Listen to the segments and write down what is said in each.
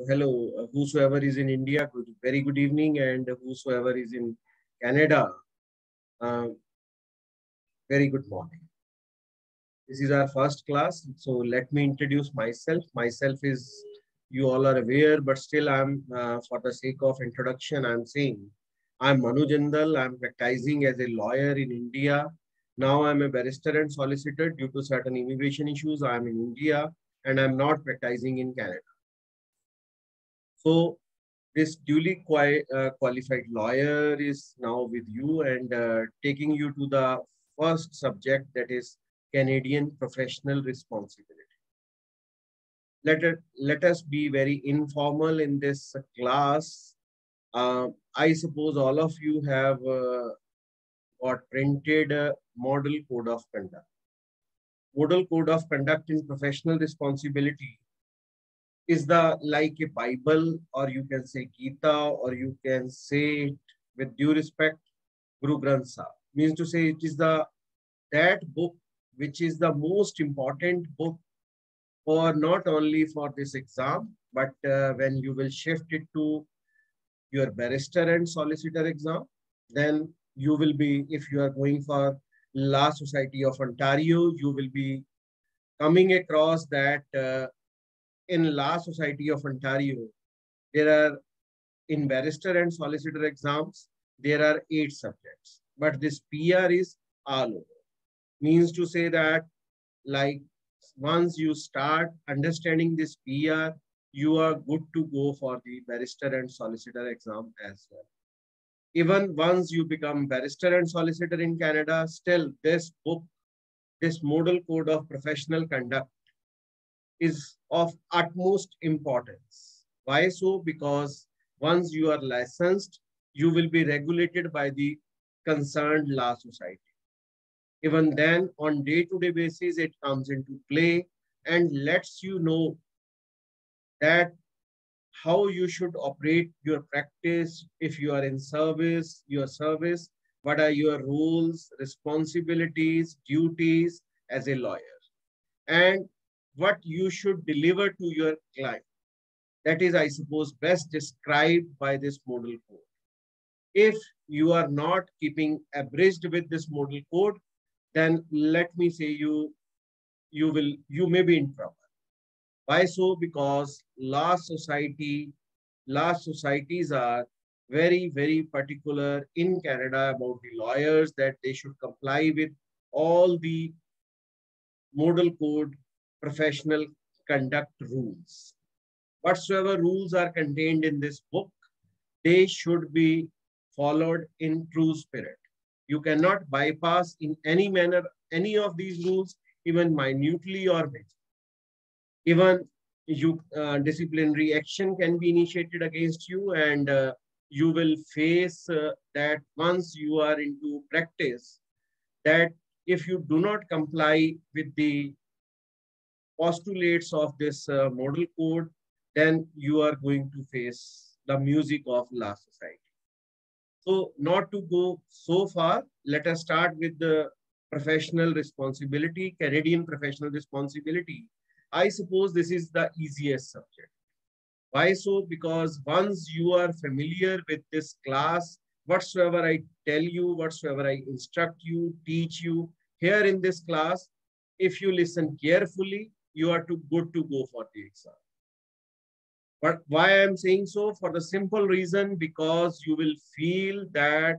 Hello, whosoever is in India, very good evening, and whosoever is in Canada, uh, very good morning. This is our first class, so let me introduce myself. Myself is, you all are aware, but still for the sake of introduction, I'm saying I'm Manu Jindal. I'm practicing as a lawyer in India. Now I'm a barrister and solicitor due to certain immigration issues. I'm in India and I'm not practicing in Canada. So this duly qualified lawyer is now with you and taking you to the first subject, that is Canadian professional responsibility. Let us be very informal in this class. I suppose all of you have got printed model code of conduct. Model code of conduct in professional responsibility is the like a Bible, or you can say Gita, or you can say it with due respect, Guru Granth Sahib. Means to say it is that book which is the most important book for not only for this exam, but when you will shift it to your barrister and solicitor exam, then you will be, if you are going for Law Society of Ontario, you will be coming across that in Law Society of Ontario, there are in barrister and solicitor exams, there are 8 subjects, but this PR is all over. Means to say that, like, once you start understanding this PR, you are good to go for the barrister and solicitor exam as well. Even once you become barrister and solicitor in Canada, still this book, this model code of professional conduct is of utmost importance. Why so? Because once you are licensed, you will be regulated by the concerned law society. Even then, on day-to-day basis, it comes into play and lets you know that how you should operate your practice if you are in service, your service, what are your rules, responsibilities, duties as a lawyer, and what you should deliver to your client. That is, I suppose, best described by this model code. If you are not keeping abreast with this model code, then let me say you may be in trouble. Why so? Because law societies are very, very particular in Canada about the lawyers, that they should comply with all the model code professional conduct rules. Whatsoever rules are contained in this book, they should be followed in true spirit. You cannot bypass in any manner any of these rules, even minutely or major. Even disciplinary action can be initiated against you, and you will face that once you are into practice, that if you do not comply with the postulates of this model code, then you are going to face the music of law society. So not to go so far, let us start with the professional responsibility, Canadian professional responsibility. I suppose this is the easiest subject. Why so? Because once you are familiar with this class, whatsoever I tell you, whatsoever I instruct you, teach you here in this class, if you listen carefully, you are too good to go for the exam. But why I'm saying so? For the simple reason, because you will feel that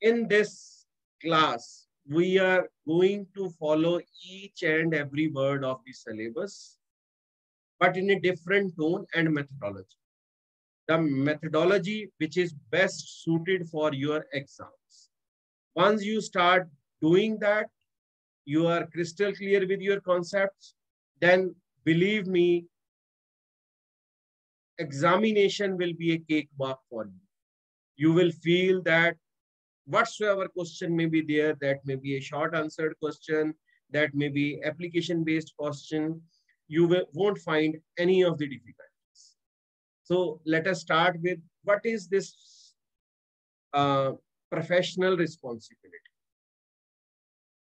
in this class, we are going to follow each and every word of the syllabus, but in a different tone and methodology. The methodology which is best suited for your exams. Once you start doing that, you are crystal clear with your concepts, then believe me, examination will be a cakewalk for you. You will feel that whatsoever question may be there, that may be a short answered question, that may be application based question, you won't find any of the difficulties. So let us start with what is this professional responsibility?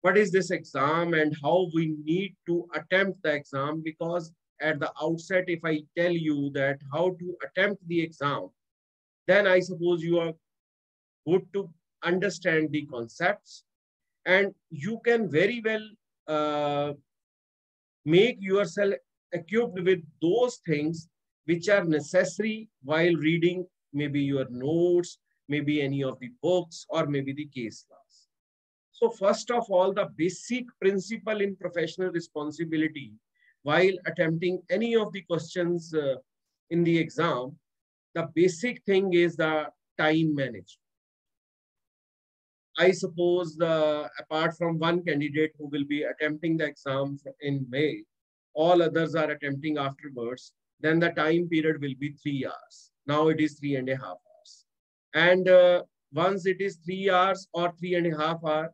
What is this exam and how we need to attempt the exam? Because at the outset, if I tell you that how to attempt the exam, then I suppose you are good to understand the concepts, and you can very well make yourself equipped with those things which are necessary while reading maybe your notes, maybe any of the books, or maybe the case laws. So first of all, the basic principle in professional responsibility while attempting any of the questions in the exam, the basic thing is the time management. I suppose apart from one candidate who will be attempting the exam in May, all others are attempting afterwards, then the time period will be 3 hours. Now it is 3.5 hours. And once it is 3 hours or 3.5 hours,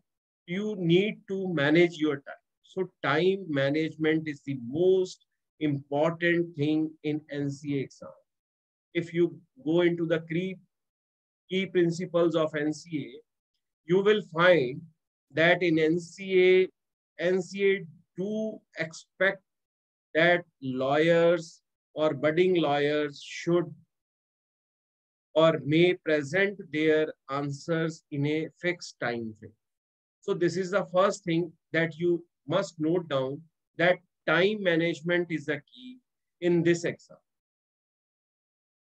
you need to manage your time. So time management is the most important thing in NCA exam. If you go into the key principles of NCA, you will find that in NCA do expect that lawyers or budding lawyers should or may present their answers in a fixed time frame. So this is the first thing that you must note down, that time management is the key in this exam.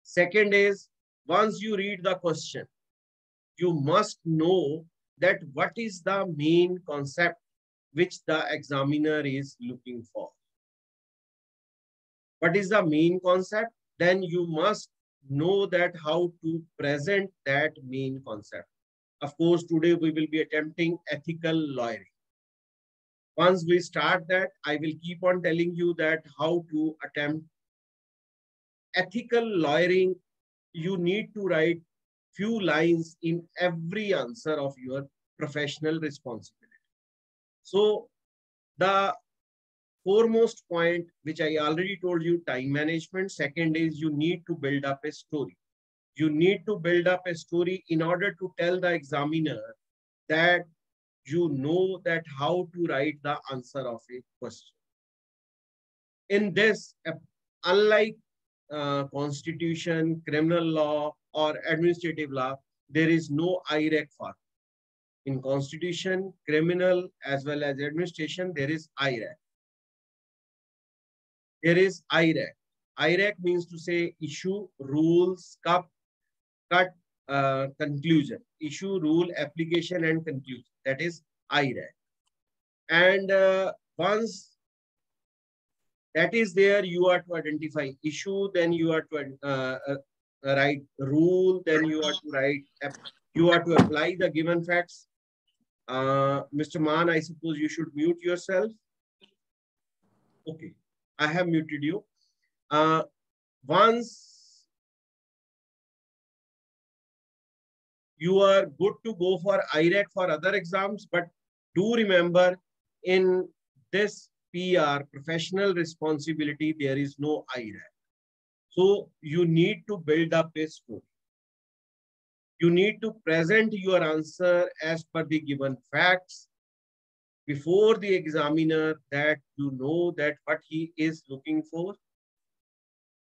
Second is, once you read the question, you must know that what is the main concept which the examiner is looking for. What is the main concept? Then you must know that how to present that main concept. Of course, today we will be attempting ethical lawyering. Once we start that, I will keep on telling you that how to attempt ethical lawyering. You need to write few lines in every answer of your professional responsibility. So the foremost point, which I already told you, time management. Second is you need to build up a story. You need to build up a story in order to tell the examiner that you know that how to write the answer of a question. In this, unlike constitution, criminal law, or administrative law, there is no IRAC form. In constitution, criminal, as well as administration, there is IRAC. There is IRAC. IRAC means to say issue, rules, cut, conclusion. Issue, rule, application, and conclusion. That is IRAC. And once that is there, you are to identify issue, then you are to write rule, then you are to write, you are to apply the given facts. Mr. Mann, I suppose you should mute yourself. Okay, I have muted you. Once you are good to go for IRAC for other exams, but do remember in this PR, professional responsibility, there is no IRAC. So you need to build up a story. You need to present your answer as per the given facts before the examiner, that you know that what he is looking for.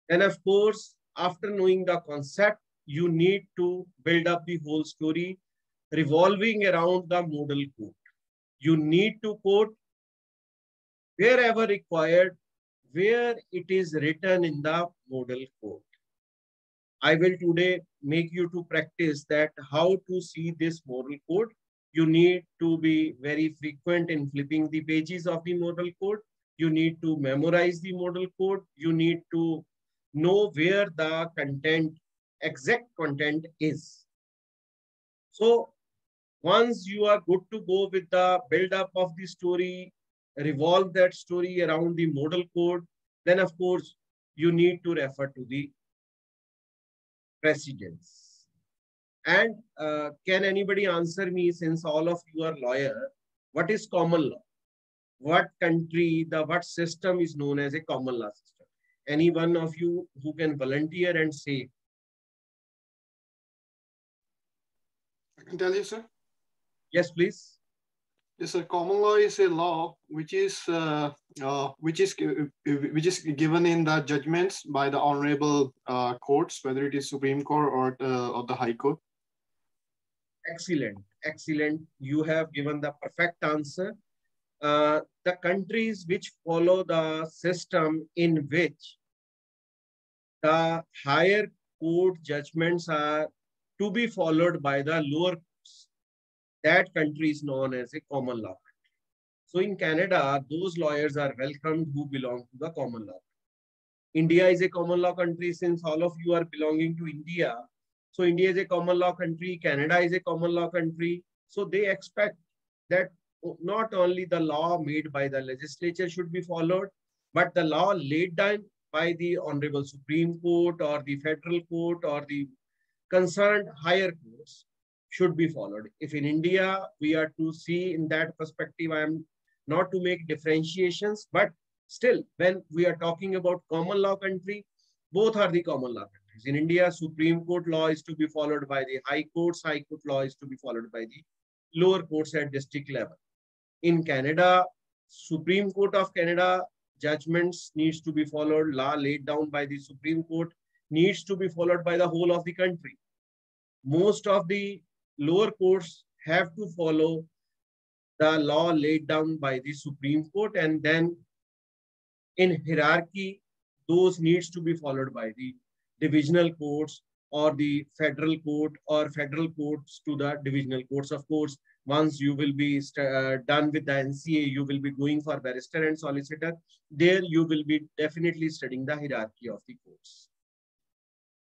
And of course, after knowing the concept, you need to build up the whole story revolving around the model code. You need to quote wherever required, where it is written in the model code. I will today make you to practice that how to see this model code. You need to be very frequent in flipping the pages of the model code. You need to memorize the model code. You need to know where the content, exact content is. So once you are good to go with the build up of the story, revolve that story around the model code, then of course you need to refer to the precedents. And can anybody answer me, since all of you are lawyer, what is common law? What country, what system is known as a common law system? Any one of you who can volunteer and say? I can tell you, sir. Yes, please. Yes, a common law is a law which is given in the judgments by the honorable courts, whether it is Supreme Court or the High Court. Excellent, excellent. You have given the perfect answer. The countries which follow the system in which the higher court judgments are to be followed by the lower courts, that country is known as a common law. So in Canada, those lawyers are welcomed who belong to the common law. India is a common law country since all of you are belonging to India. So India is a common law country, Canada is a common law country. So they expect that not only the law made by the legislature should be followed, but the law laid down by the Honorable Supreme Court or the Federal Court or the concerned higher courts should be followed. If in India we are to see in that perspective, I am not to make differentiations, but still, when we are talking about common law country, both are the common law countries. In India, Supreme Court law is to be followed by the high courts, high court law is to be followed by the lower courts at district level. In Canada, Supreme Court of Canada judgments needs to be followed, law laid down by the Supreme Court needs to be followed by the whole of the country. Most of the lower courts have to follow the law laid down by the Supreme Court, and then in hierarchy, those needs to be followed by the divisional courts or the federal court or federal courts to the divisional courts. Of course, once you will be done with the NCA, you will be going for barrister and solicitor. There you will be definitely studying the hierarchy of the courts.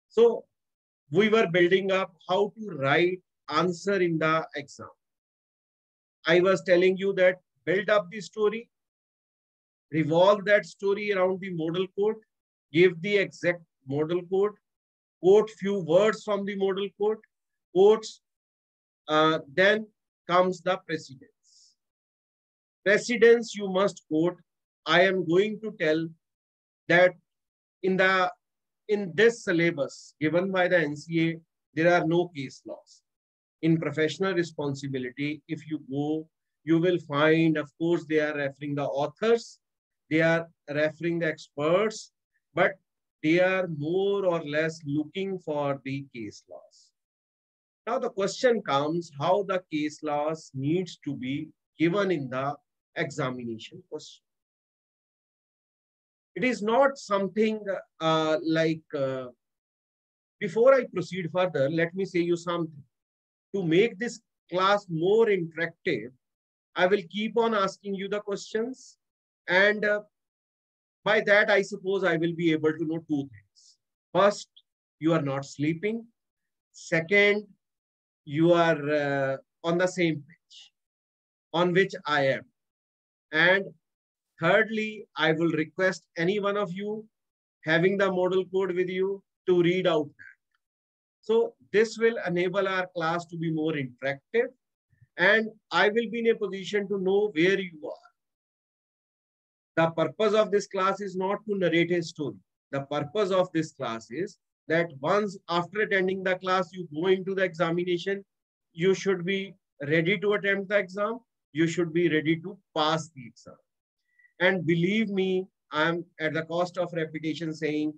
So we were building up how to write answer in the exam. I was telling you that build up the story, revolve that story around the model code, give the exact model code, quote few words from the model code, quotes, then comes the precedence. Precedence you must quote. I am going to tell that in the in this syllabus given by the NCA, there are no case laws. In professional responsibility, if you go, you will find, of course, they are referring the authors, they are referring the experts, but they are more or less looking for the case laws. Now the question comes how the case laws needs to be given in the examination question. It is not something before I proceed further, let me say you something. To make this class more interactive, I will keep on asking you the questions. And by that, I suppose I will be able to know two things. First, you are not sleeping. Second, you are on the same page on which I am. And thirdly, I will request any one of you having the model code with you to read out that. So this will enable our class to be more interactive, and I will be in a position to know where you are. The purpose of this class is not to narrate a story. The purpose of this class is that once after attending the class, you go into the examination, you should be ready to attempt the exam. You should be ready to pass the exam. And believe me, I'm at the cost of repetition saying,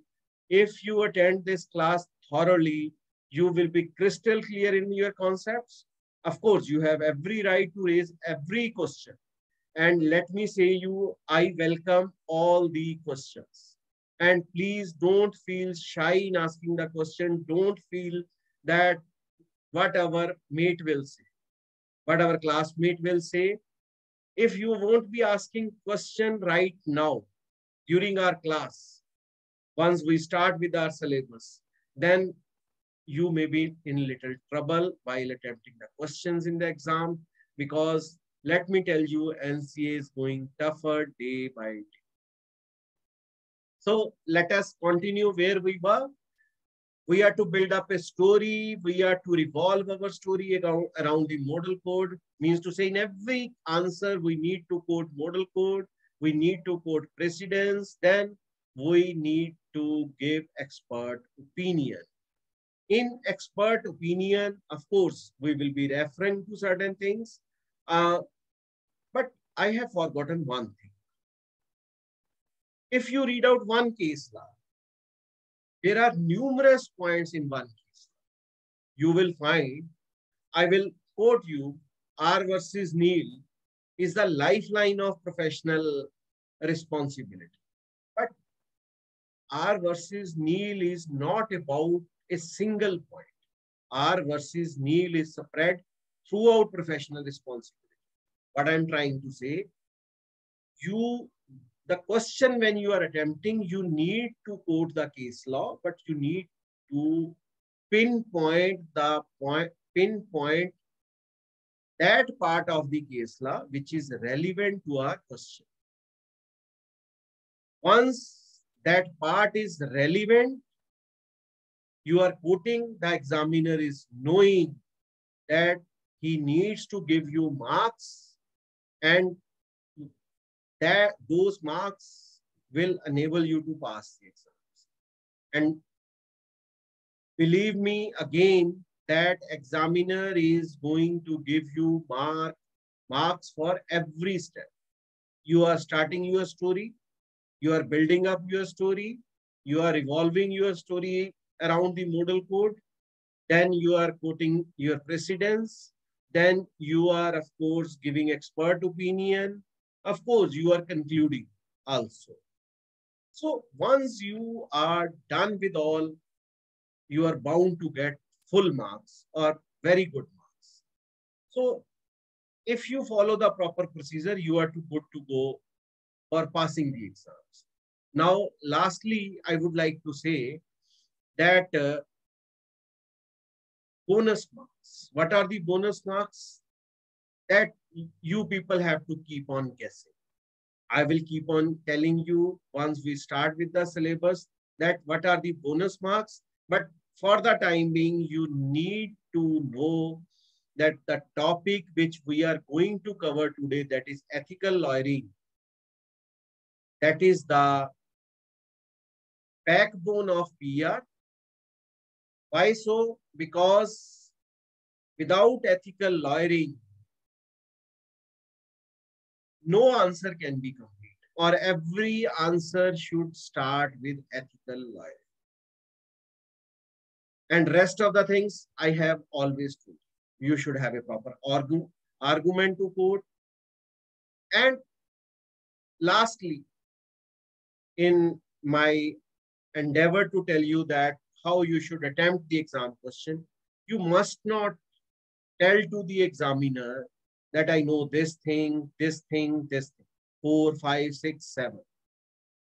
if you attend this class thoroughly, you will be crystal clear in your concepts. Of course, you have every right to raise every question. And let me say you, I welcome all the questions. And please don't feel shy in asking the question. Don't feel that what our mate will say, what our classmate will say. If you won't be asking question right now during our class, once we start with our syllabus, then you may be in little trouble while attempting the questions in the exam, because let me tell you, NCA is going tougher day by day. So let us continue where we were. We are to build up a story. We are to revolve our story around the model code. Means to say in every answer, we need to quote model code. We need to quote precedence. Then we need to give expert opinion. In expert opinion, of course, we will be referring to certain things. I have forgotten one thing. If you read out one case law, there are numerous points in one case. You will find, I will quote you, R versus Neil is the lifeline of professional responsibility. But R versus Neil is not about a single point. R versus Neil is spread throughout professional responsibility. What I'm trying to say, the question when you are attempting, you need to quote the case law, but you need to pinpoint that part of the case law which is relevant to our question. Once that part is relevant, you are quoting, the examiner is knowing that he needs to give you marks, and that those marks will enable you to pass the exams. And believe me again, that examiner is going to give you marks for every step. You are starting your story, you are building up your story, you are evolving your story around the model code, then you are quoting your precedents, then you are, of course, giving expert opinion, of course, you are concluding also. So once you are done with all, you are bound to get full marks or very good marks. So if you follow the proper procedure, you are good to go for passing the exams. Now, lastly, I would like to say that bonus marks. What are the bonus marks? That you people have to keep on guessing. I will keep on telling you once we start with the syllabus that what are the bonus marks. But for the time being, you need to know that the topic which we are going to cover today, that is ethical lawyering, that is the backbone of PR. Why so? Because without ethical lawyering, no answer can be complete, or every answer should start with ethical lawyering. And rest of the things I have always told. You should have a proper argument to quote. And lastly, in my endeavor to tell you that how you should attempt the exam question, you must not tell to the examiner that I know this thing, this thing, this thing, 4, 5, 6, 7.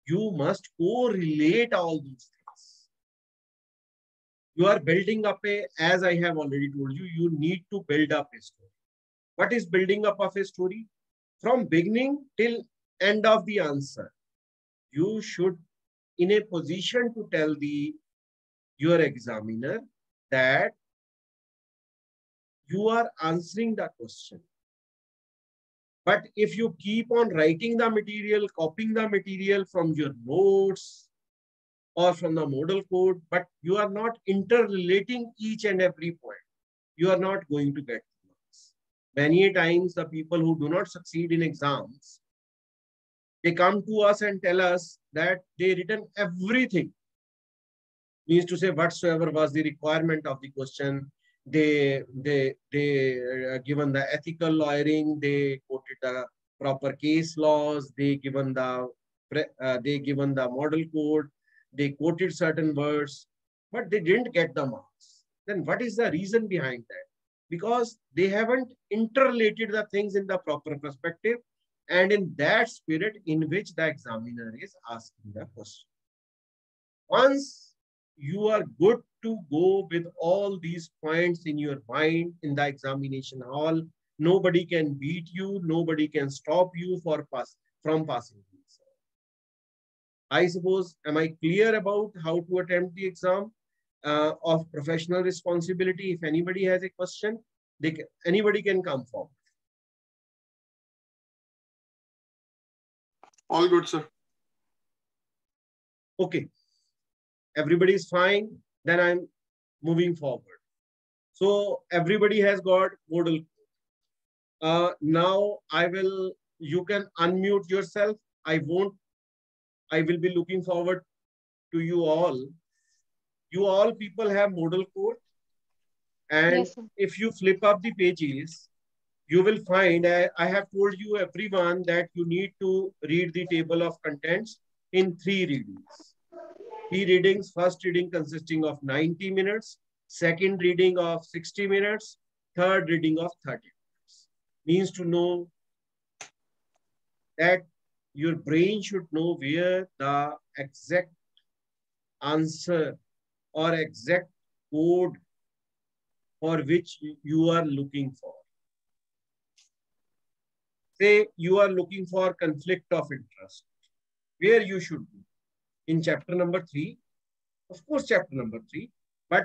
You must correlate all these things. You are building up as I have already told you, you need to build up a story. What is building up of a story? From beginning till end of the answer, you should in a position to tell your examiner that you are answering the question. But if you keep on writing the material, copying the material from your notes or from the model code, but you are not interrelating each and every point, you are not going to get marks. Many times the people who do not succeed in exams, they come to us and tell us that they written everything. Means to say whatsoever was the requirement of the question, they given the ethical lawyering, they quoted the proper case laws, they given the model code, they quoted certain words, but they didn't get the marks. Then what is the reason behind that? Because they haven't interrelated the things in the proper perspective and in that spirit in which the examiner is asking the question. Once you are good to go with all these points in your mind in the examination hall, nobody can beat you, nobody can stop you from passing the exam. I suppose, am I clear about how to attempt the exam of professional responsibility? If anybody has a question, anybody can come forward. All good, sir. Okay. Everybody is fine. Then I'm moving forward. So everybody has got model. Now I will you can unmute yourself. I will be looking forward to you all. You all people have model code. And Yes, sir. if you flip up the pages, you will find, I have told you everyone that you need to read the table of contents in 3 readings. 3 readings, first reading consisting of 90 minutes, second reading of 60 minutes, third reading of 30 minutes. Means to know that your brain should know where the exact answer or exact code for which you are looking for. Say you are looking for conflict of interest, where you should be. In chapter number 3, of course, chapter number 3, but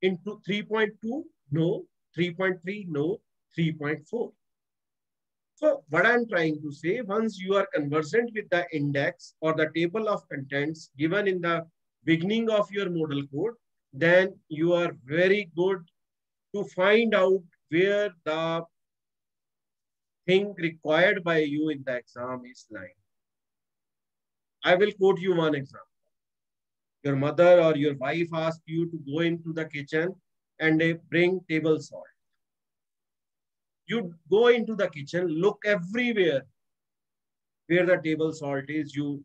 into 3.2, no, 3.3, no, 3.4. So what I'm trying to say, once you are conversant with the index or the table of contents given in the beginning of your model code, then you are very good to find out where the thing required by you in the exam is lying. I will quote you one example. Your mother or your wife asks you to go into the kitchen and they bring table salt. You go into the kitchen, look everywhere where the table salt is. You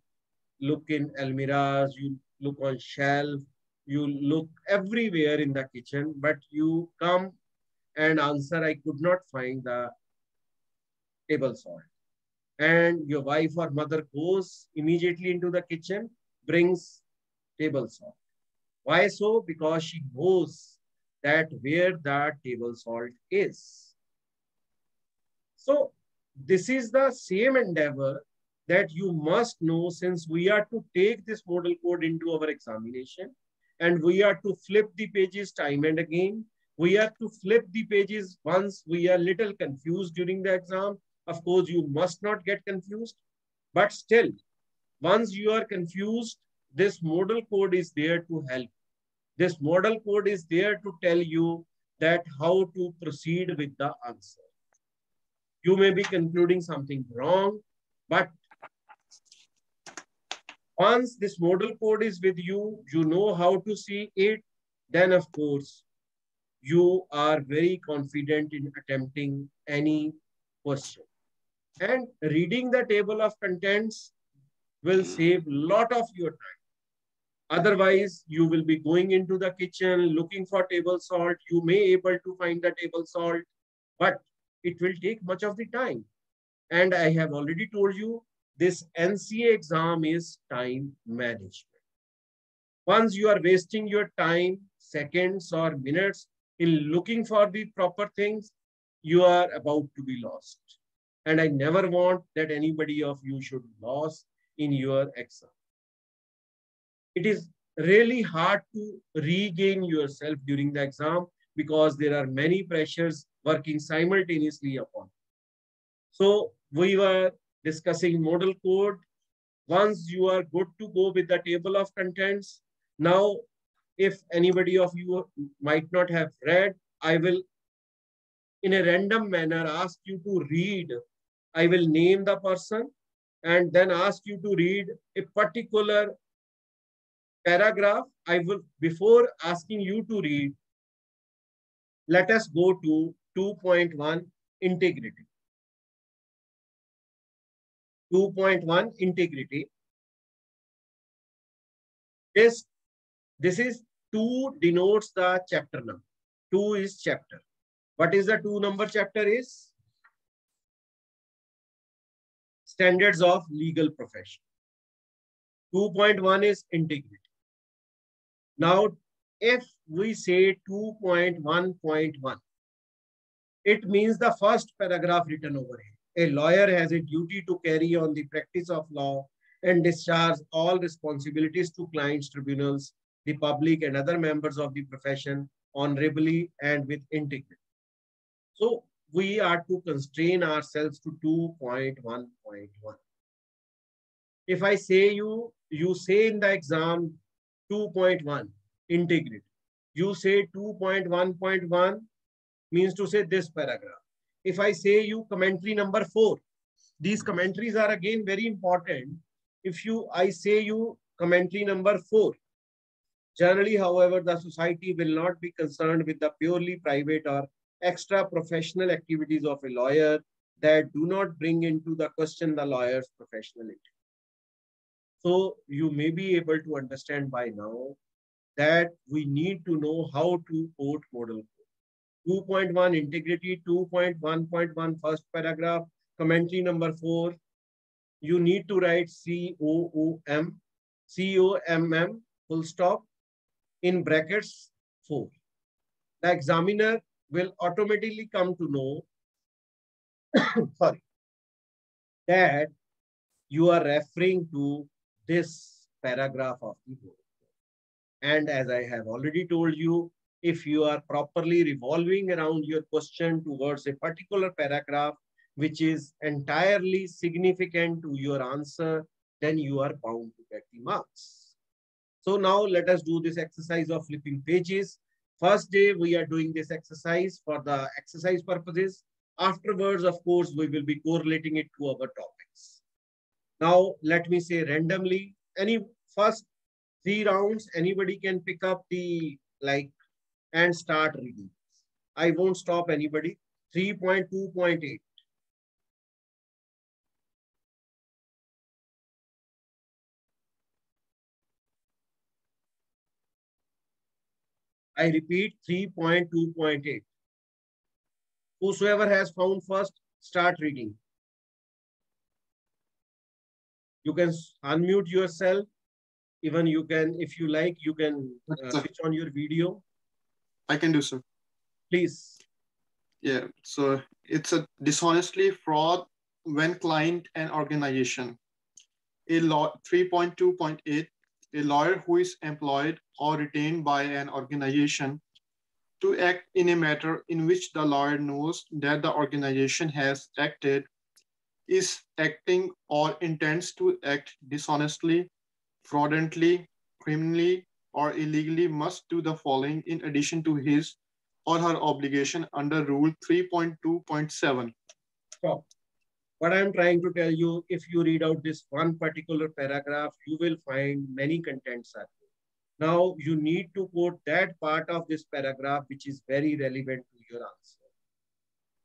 look in almirahs, you look on shelf, you look everywhere in the kitchen, but you come and answer, I could not find the table salt. And your wife or mother goes immediately into the kitchen, brings table salt. Why so? Because she knows that where the table salt is. So this is the same endeavor that you must know, since we are to take this model code into our examination and we are to flip the pages time and again. We have to flip the pages once we are little confused during the exam. Of course, you must not get confused, but still, once you are confused, this model code is there to help. This model code is there to tell you that how to proceed with the answer. You may be concluding something wrong, but once this model code is with you, you know how to see it, then of course, you are very confident in attempting any question. And reading the table of contents will save a lot of your time. Otherwise, you will be going into the kitchen looking for table salt. You may able to find the table salt, but it will take much of the time. And I have already told you, this NCA exam is time management. Once you are wasting your time, seconds or minutes in looking for the proper things, you are about to be lost. And I never want that anybody of you should lose in your exam. It is really hard to regain yourself during the exam because there are many pressures working simultaneously upon. So we were discussing model code. Once you are good to go with the table of contents, now if anybody of you might not have read, I will in a random manner ask you to read. I will name the person and then ask you to read a particular paragraph. I will, before asking you to read, let us go to 2.1 integrity. 2.1 integrity. This is 2 denotes the chapter number. 2 is chapter. What is the 2 number chapter is? Standards of legal profession. 2.1 is integrity. Now, if we say 2.1.1, it means the first paragraph written over here. A lawyer has a duty to carry on the practice of law and discharge all responsibilities to clients, tribunals, the public, and other members of the profession honorably and with integrity. So we are to constrain ourselves to 2.1.1. If I say you say in the exam 2.1, integrity. You say 2.1.1 means to say this paragraph. If I say you commentary number 4, These commentaries are again very important. If I say you commentary number 4. Generally, however, the society will not be concerned with the purely private or extra professional activities of a lawyer that do not bring into the question the lawyer's professionality. So you may be able to understand by now that we need to know how to quote model code. 2.1 integrity, 2.1.1 first paragraph, commentary number 4. You need to write COOM, COMM, full stop, in brackets 4. The examiner will automatically come to know sorry, that you are referring to this paragraph of the book. And as I have already told you, if you are properly revolving around your question towards a particular paragraph, which is entirely significant to your answer, then you are bound to get the marks. So now let us do this exercise of flipping pages. First day, we are doing this exercise for the exercise purposes. Afterwards, of course, we will be correlating it to our topics. Now, let me say randomly, any first 3 rounds, anybody can pick up the and start reading. I won't stop anybody. 3.2.8. I repeat, 3.2.8. Whosoever has found first, start reading. You can unmute yourself. Even you can, if you like, you can switch on your video. I can do so. Please. Yeah, so it's a dishonestly fraud when client and organization. 3.2.8, a lawyer who is employed or retained by an organization to act in a matter in which the lawyer knows that the organization has acted, is acting or intends to act dishonestly, fraudulently, criminally, or illegally must do the following in addition to his or her obligation under Rule 3.2.7. Stop. What I'm trying to tell you, if you read out this one particular paragraph, you will find many contents are there. Now, you need to quote that part of this paragraph, which is very relevant to your answer.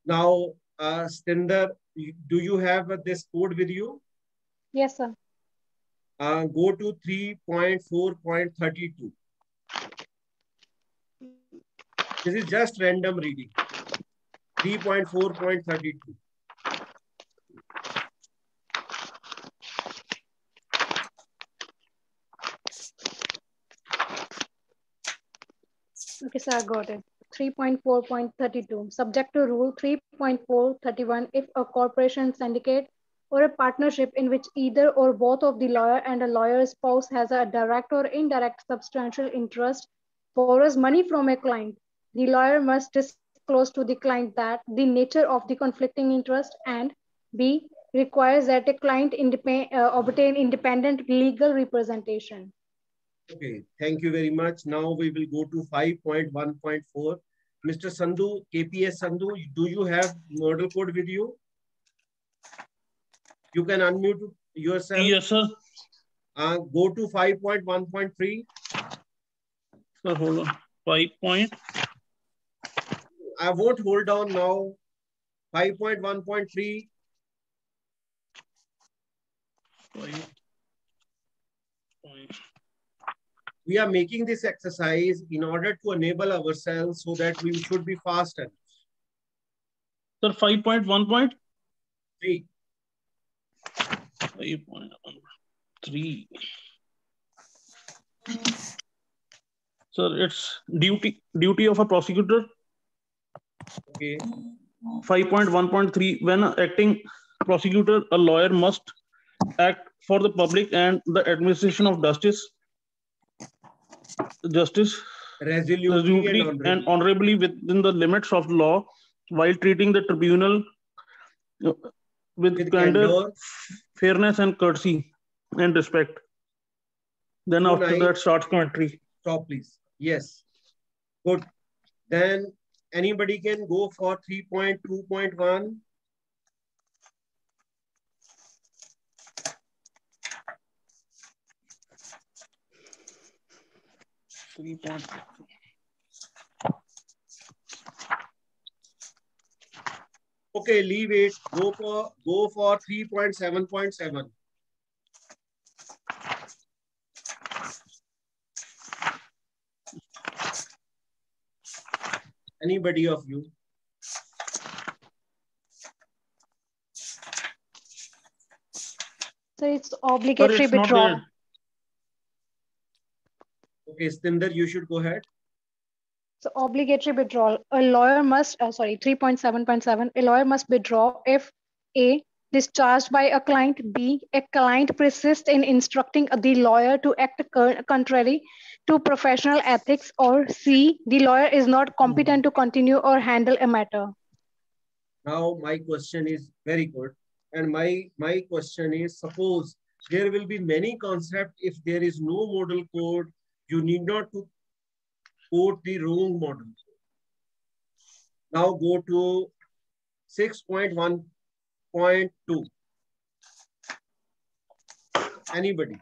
Now, Stinder, do you have this code with you? Yes, sir. Go to 3.4.32. This is just random reading. 3.4.32. Okay, sir, I got it. 3.4.32. Subject to Rule 3.431, if a corporation, syndicate, or a partnership in which either or both of the lawyer and a lawyer's spouse has a direct or indirect substantial interest, borrows money from a client, the lawyer must disclose to the client that the nature of the conflicting interest, and B, requires that a client obtain independent legal representation. Okay, thank you very much. Now we will go to 5.1.4. Mr. Sandhu, KPS Sandhu, do you have model code with you? You can unmute yourself. Yes, sir. Go to 5.1.3. Sir, hold on. 5 point. I won't hold on now. 5.1.3. 5. We are making this exercise in order to enable ourselves so that we should be faster. Sir, 5.1.3. 5.1.3. Sir, it's duty of a prosecutor. Okay. 5.1.3, when acting prosecutor, a lawyer must act for the public and the administration of justice resolutely and honorably within the limits of the law, while treating the tribunal with candor, fairness, and courtesy and respect. Then after that starts commentary. Stop, please. Yes. Good. Then anybody can go for 3.2.1. 3.6. Okay, leave it. Go for 3.7.7. Anybody of you? So it's obligatory It's not withdrawal. there. Okay, Stinder, you should go ahead. So obligatory withdrawal. A lawyer must, 3.7.7, a lawyer must withdraw if A, discharged by a client, B, a client persists in instructing the lawyer to act contrary to professional ethics, or C, the lawyer is not competent to continue or handle a matter. Now my question is very good. And my question is, suppose there will be many concepts. If there is no model code, you need not to quote the wrong model. Now go to 6.1.2. Anybody?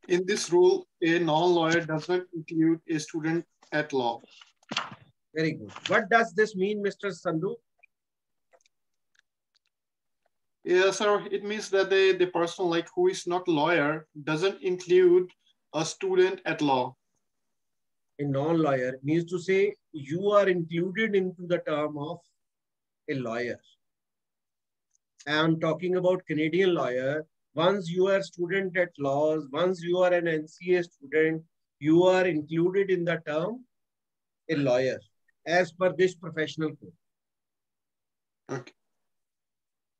In this rule, a non-lawyer does not include a student at law. Very good. What does this mean, Mr. Sandhu? Yes, sir. It means that the person like who is not lawyer doesn't include a student at law. A non-lawyer means to say you are included into the term of a lawyer. I am talking about Canadian lawyer. Once you are student at laws, once you are an NCA student, you are included in the term a lawyer as per this professional code. Okay.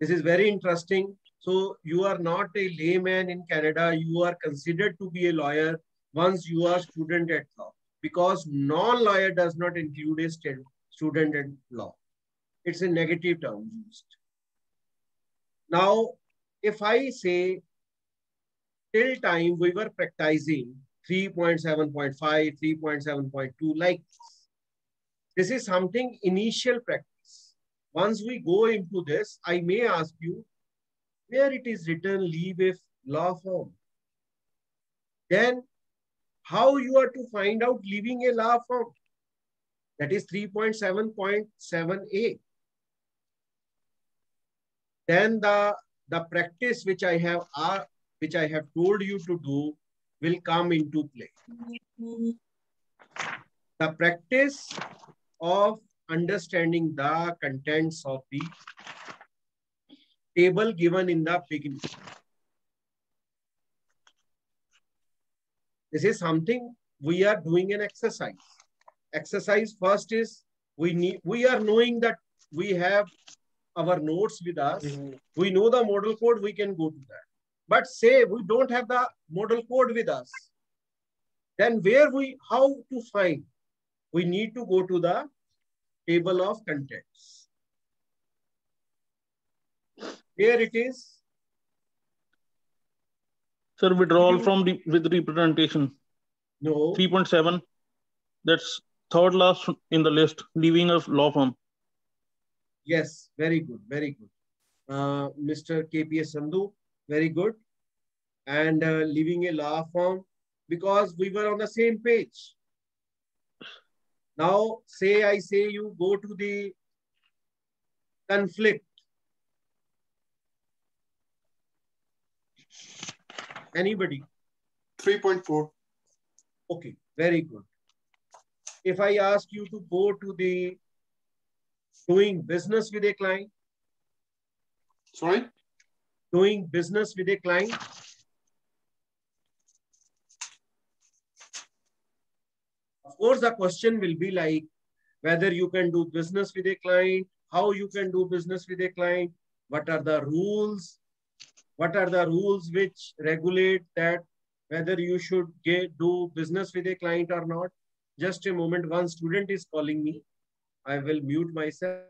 This is very interesting. So you are not a layman in Canada. You are considered to be a lawyer once you are student at law, because non-lawyer does not include a student at law. It's a negative term used. Now, if I say till time we were practicing 3.7.5, 3.7.2 like this is something initial practice. Once we go into this, I may ask you where it is written leave if law firm. Then how you are to find out leaving a law firm? That is 3.7.7a. Then the practice which I have told you to do will come into play. The practice of understanding the contents of the table given in the beginning. This is something we are doing an exercise. Exercise first is we are knowing that we have our notes with us. We know the model code, we can go to that. But say we don't have the model code with us. Then how to find? We need to go to the table of contents. Here it is. Sir, withdrawal with representation. No. 3.7. That's third last in the list, leaving a law firm. Yes, very good, very good. Mr. KPS Sandhu, very good. And leaving a law firm because we were on the same page. Now, I say you go to the conflict. Anybody? 3.4. Okay, very good. If I ask you to go to the doing business with a client. Sorry? Doing business with a client. Of course, the question will be like whether you can do business with a client, how you can do business with a client, what are the rules, which regulate that whether you should do business with a client or not. Just a moment, one student is calling me. I will mute myself.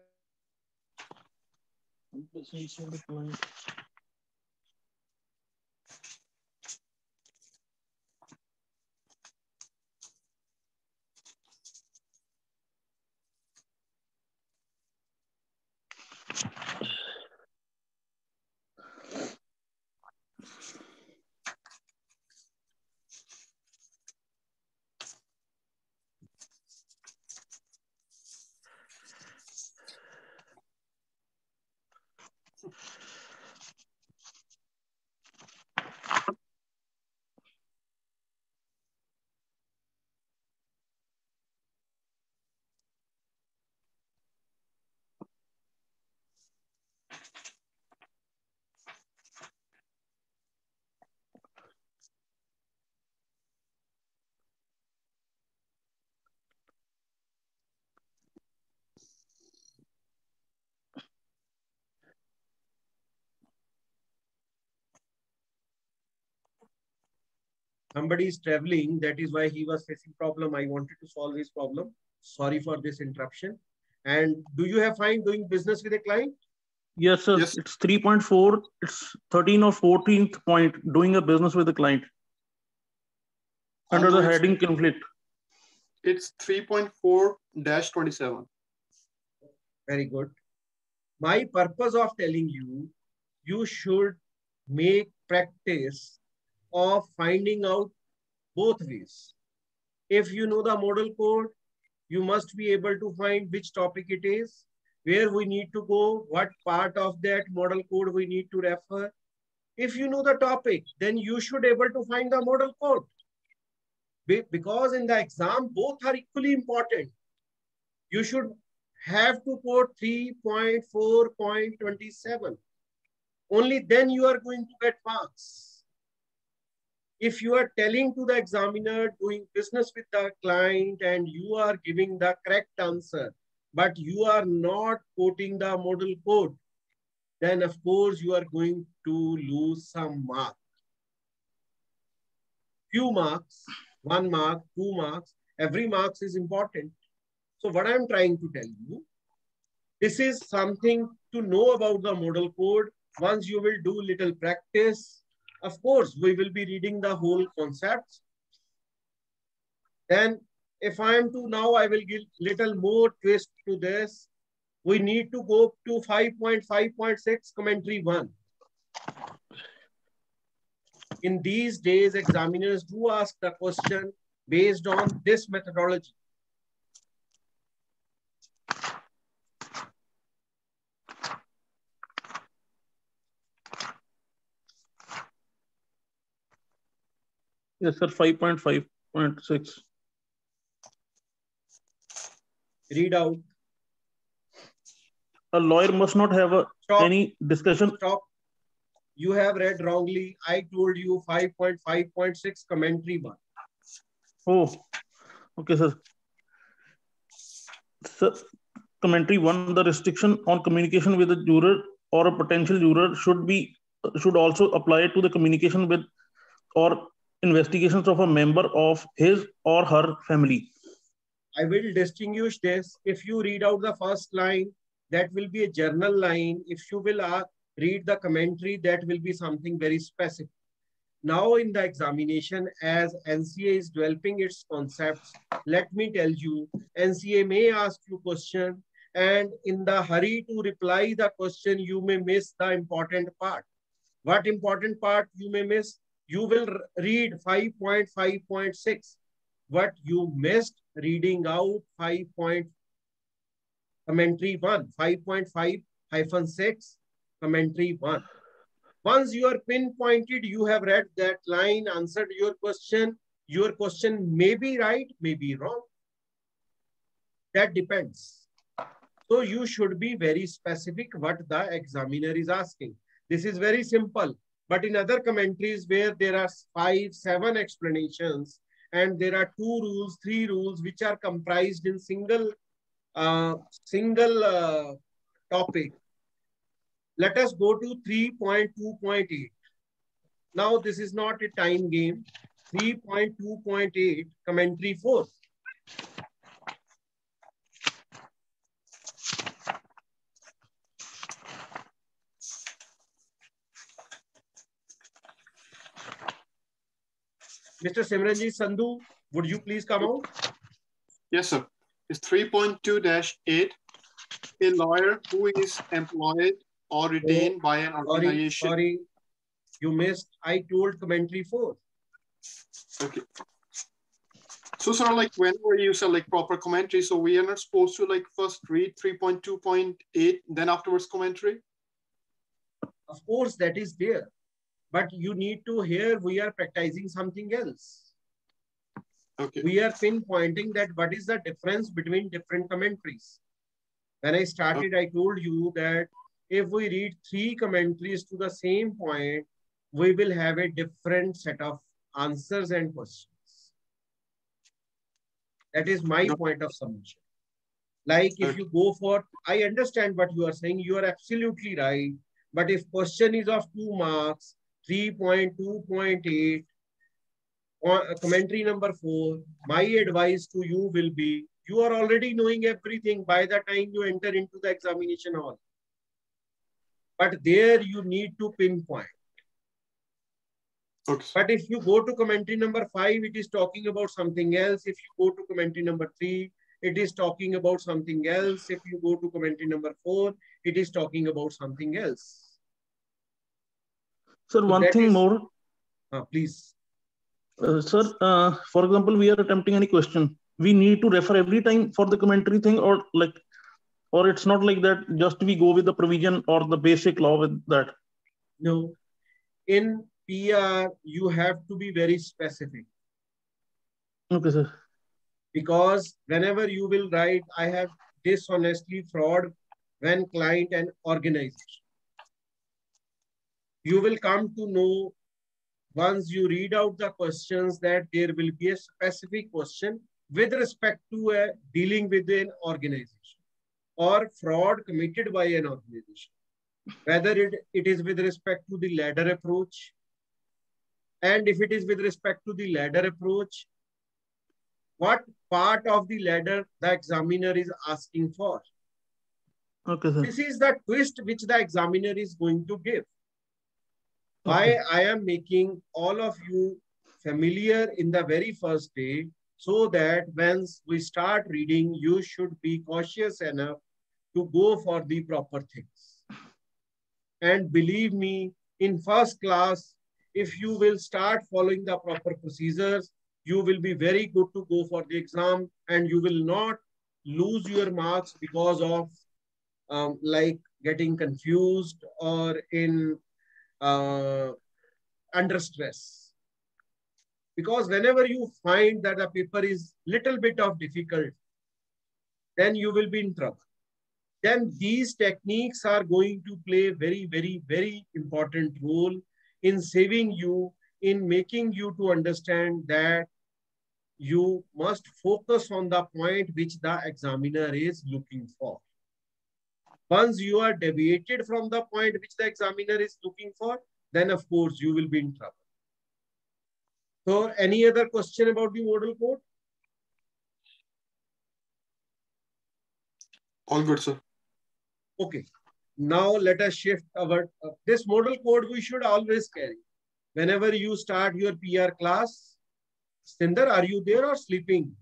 Somebody is traveling. That is why he was facing problem. I wanted to solve his problem. Sorry for this interruption. And do you have fine doing business with a client? Yes, sir. Yes. It's 3.4. It's 13 or 14th point, doing a business with a client. Under the heading conflict. It's 3.4-27. Very good. My purpose of telling you, you should make practice of finding out both ways. If you know the model code, you must be able to find which topic it is, where we need to go, what part of that model code we need to refer. If you know the topic, then you should be able to find the model code. Because in the exam, both are equally important. You should have to quote 3.4.27. Only then you are going to get marks. If you are telling to the examiner doing business with the client and you are giving the correct answer, but you are not quoting the model code, then of course you are going to lose some mark. Few marks, 1 mark, 2 marks, every marks is important. So what I'm trying to tell you, this is something to know about the model code. Once you will do little practice, of course, we will be reading the whole concepts. Then if I am to now, I will give little more twist to this. We need to go to 5.5.6 commentary 1. In these days, examiners do ask the question based on this methodology. Yes, sir, 5.5.6. Read out. A lawyer must not have any discussion. Stop. You have read wrongly. I told you 5.5.6 commentary 1. Oh, okay, sir. Sir, commentary 1, the restriction on communication with a juror or a potential juror should also apply to the communication with or investigations of a member of his or her family. I will distinguish this. If you read out the first line, that will be a general line. If you will read the commentary, that will be something very specific. Now in the examination, as NCA is developing its concepts, let me tell you, NCA may ask you question, and in the hurry to reply the question, you may miss the important part. What important part you may miss? You will read 5.5.6. What you missed reading out 5. Commentary 1, 5.5-6, commentary 1. Once you are pinpointed, you have read that line, answered your question may be right, may be wrong. That depends. So you should be very specific what the examiner is asking. This is very simple. But in other commentaries where there are 5, 7 explanations and there are 2 rules, 3 rules which are comprised in single topic. Let us go to 3.2.8. Now this is not a time game. 3.2.8 commentary 4. Mr. Simranjit Sandhu, would you please come out? Yes, sir. It's 3.2-8. A lawyer who is employed or retained by an organization. Sorry, you missed. I told commentary 4. Okay. So, sir, like whenever you say like proper commentary, so we are not supposed to like first read 3.2.8, then afterwards commentary? Of course, that is there. But you need to hear we are practicing something else. Okay. We are pinpointing that what is the difference between different commentaries. When I started, I told you that if we read 3 commentaries to the same point, we will have a different set of answers and questions. That is my point of submission. Like if you go for, I understand what you are saying, you are absolutely right. But if question is of 2 marks, 3.2.8, commentary number 4, my advice to you will be, you are already knowing everything by the time you enter into the examination hall. But there you need to pinpoint. Okay. But if you go to commentary number 5, it is talking about something else. If you go to commentary number 3, it is talking about something else. If you go to commentary number 4, it is talking about something else. Sir, so one thing more. Please. Sir, for example, we are attempting any question. We need to refer every time for the commentary thing, or it's not like that, just we go with the provision or the basic law with that? No. In PR, you have to be very specific. Okay, sir. Because whenever you will write, I have dishonestly fraud when client and organization, you will come to know once you read out the questions that there will be a specific question with respect to dealing with an organization or fraud committed by an organization. Whether it is with respect to the ladder approach, and if it is with respect to the ladder approach, what part of the ladder the examiner is asking for. Okay, sir. This is the twist which the examiner is going to give. Why I am making all of you familiar in the very first day, so that once we start reading, you should be cautious enough to go for the proper things. And believe me, in first class, if you will start following the proper procedures, you will be very good to go for the exam, and you will not lose your marks because of like getting confused or in under stress. Because whenever you find that the paper is little bit of difficult, then you will be in trouble. Then these techniques are going to play very, very, very important role in saving you, in making you to understand that you must focus on the point which the examiner is looking for. Once you are deviated from the point which the examiner is looking for, then of course you will be in trouble. So any other question about the model code? All good, sir. Okay. Now let us shift our, this model code we should always carry. Whenever you start your PR class, Sindar, are you there or sleeping?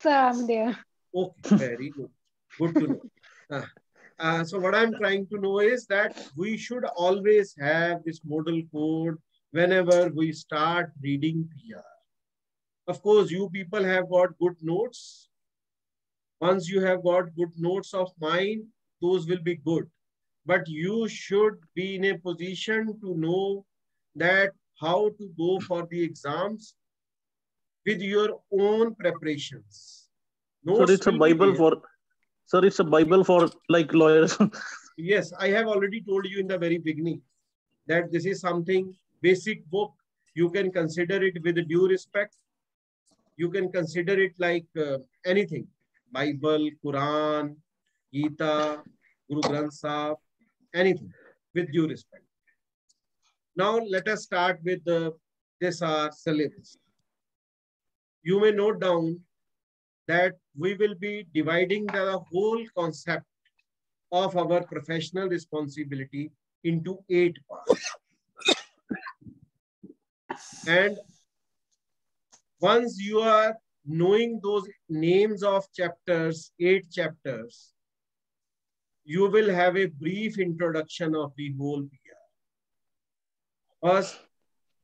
Sir, I'm there. Okay, very good. Good to know. So what I'm trying to know is that we should always have this model code whenever we start reading PR. Of course, you people have got good notes. Once you have got good notes of mine, those will be good. But you should be in a position to know that how to go for the exams with your own preparations. Notes it's a Bible for, sir, it's a Bible for like lawyers. Yes, I have already told you in the very beginning that this is something basic book. You can consider it with due respect. You can consider it like anything. Bible, Quran, Gita, Guru Granth Sahib, anything with due respect. Now let us start with this our syllabus. You may note down that we will be dividing the whole concept of our professional responsibility into 8 parts. And once you are knowing those names of chapters, 8 chapters, you will have a brief introduction of the whole PR. First,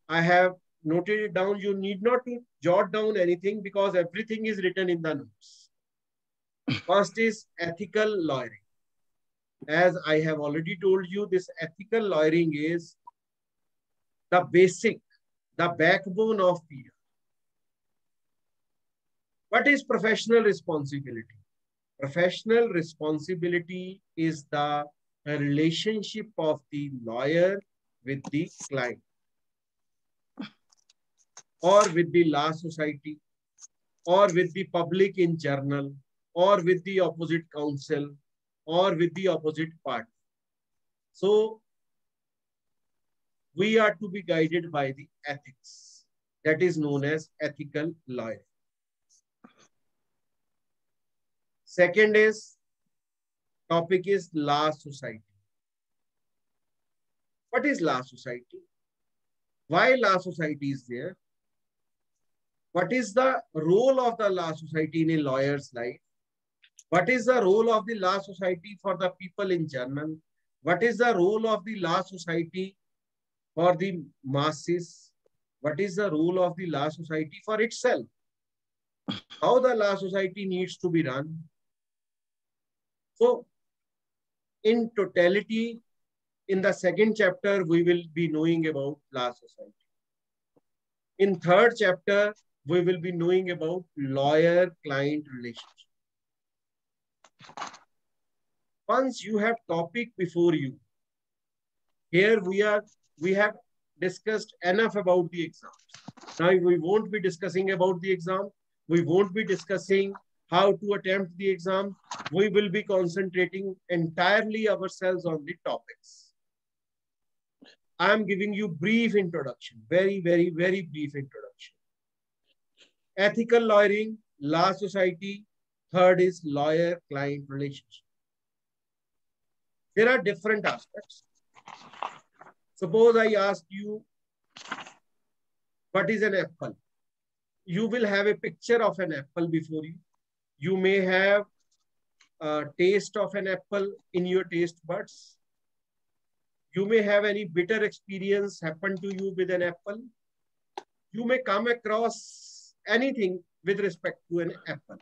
I have noted it down. You need not to jot down anything because everything is written in the notes. First is ethical lawyering. As I have already told you, this ethical lawyering is the basic, the backbone of PR. What is professional responsibility? Professional responsibility is the relationship of the lawyer with the client, or with the law society, or with the public in general, or with the opposite counsel, or with the opposite party. So we are to be guided by the ethics. That is known as ethical lawyering. Second is, topic is law society. What is law society? Why law society is there? What is the role of the law society in a lawyer's life? What is the role of the law society for the people in general? What is the role of the law society for the masses? What is the role of the law society for itself? How the law society needs to be run? So, in totality, in the second chapter, we will be knowing about law society. In third chapter, we will be knowing about lawyer-client relationship. Once you have topic before you, here we have discussed enough about the exams. Now we won't be discussing about the exam. We won't be discussing how to attempt the exam. We will be concentrating entirely ourselves on the topics. I am giving you brief introduction, very brief introduction. Ethical lawyering, law society. Third is lawyer-client relationship. There are different aspects. Suppose I ask you, what is an apple? You will have a picture of an apple before you. You may have a taste of an apple in your taste buds. You may have any bitter experience happen to you with an apple. You may come across anything with respect to an apple.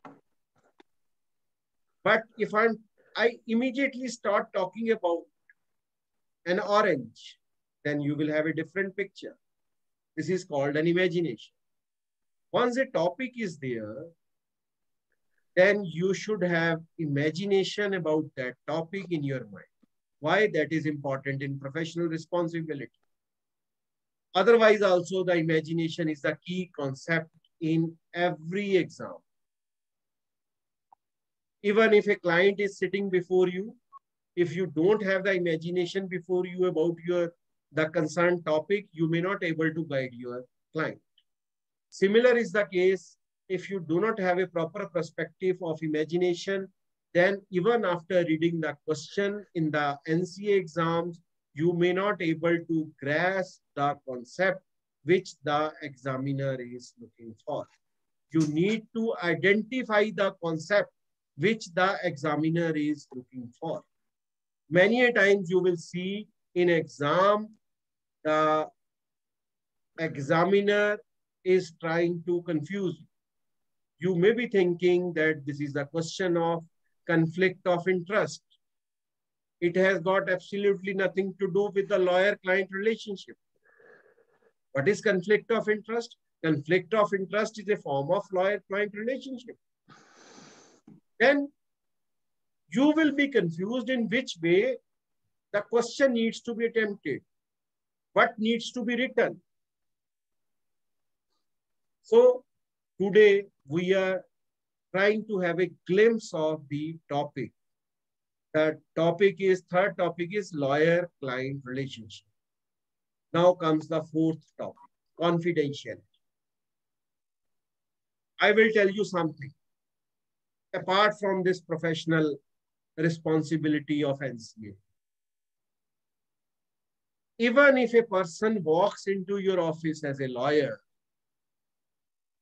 But if I immediately start talking about an orange, then you will have a different picture. This is called an imagination. Once a topic is there, then you should have imagination about that topic in your mind. Why that is important in professional responsibility. Otherwise, also the imagination is the key concept in every exam. Even if a client is sitting before you, if you don't have the imagination before you about the concerned topic, you may not able to guide your client. Similar is the case if you do not have a proper perspective of imagination, then even after reading the question in the NCA exams, you may not able to grasp the concept which the examiner is looking for. You need to identify the concept which the examiner is looking for. Many a times you will see in exam, the examiner is trying to confuse you. You may be thinking that this is a question of conflict of interest. It has got absolutely nothing to do with the lawyer-client relationship. What is conflict of interest? Conflict of interest is a form of lawyer-client relationship. Then you will be confused in which way the question needs to be attempted. What needs to be written? So today we are trying to have a glimpse of the topic. The third topic is lawyer-client relationship. Now comes the fourth topic, confidentiality. I will tell you something. Apart from this professional responsibility of NCA, even if a person walks into your office as a lawyer,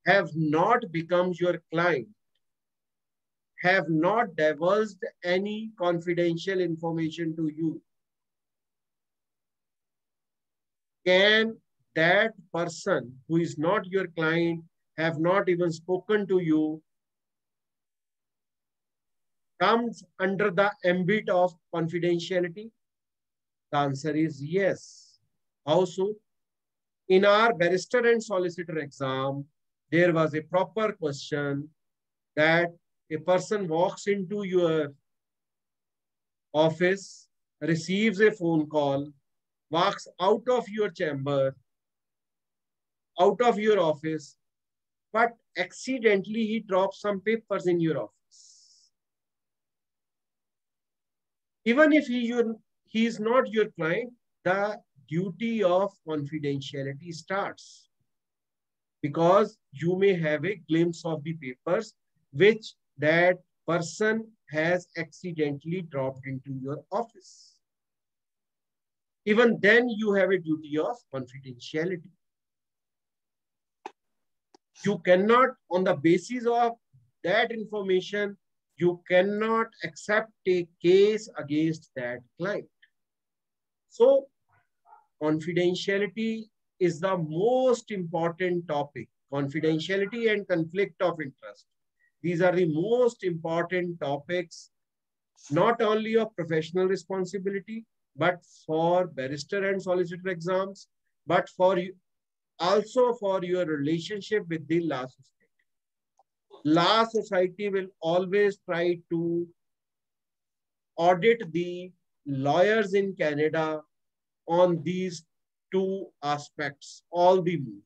have not become your client, have not divulged any confidential information to you, can that person who is not your client, have not even spoken to you, comes under the ambit of confidentiality? The answer is yes. How so? In our barrister and solicitor exam, there was a proper question that a person walks into your office, receives a phone call, walks out of your chamber, out of your office, but accidentally he drops some papers in your office. Even if he is not your client, the duty of confidentiality starts, because you may have a glimpse of the papers which that person has accidentally dropped into your office. Even then, you have a duty of confidentiality. You cannot, on the basis of that information, you cannot accept a case against that client. So, confidentiality is the most important topic. Confidentiality and conflict of interest. These are the most important topics, not only of professional responsibility, but for barrister and solicitor exams, but for you, also for your relationship with the law society. Law society will always try to audit the lawyers in Canada on these two aspects all the more.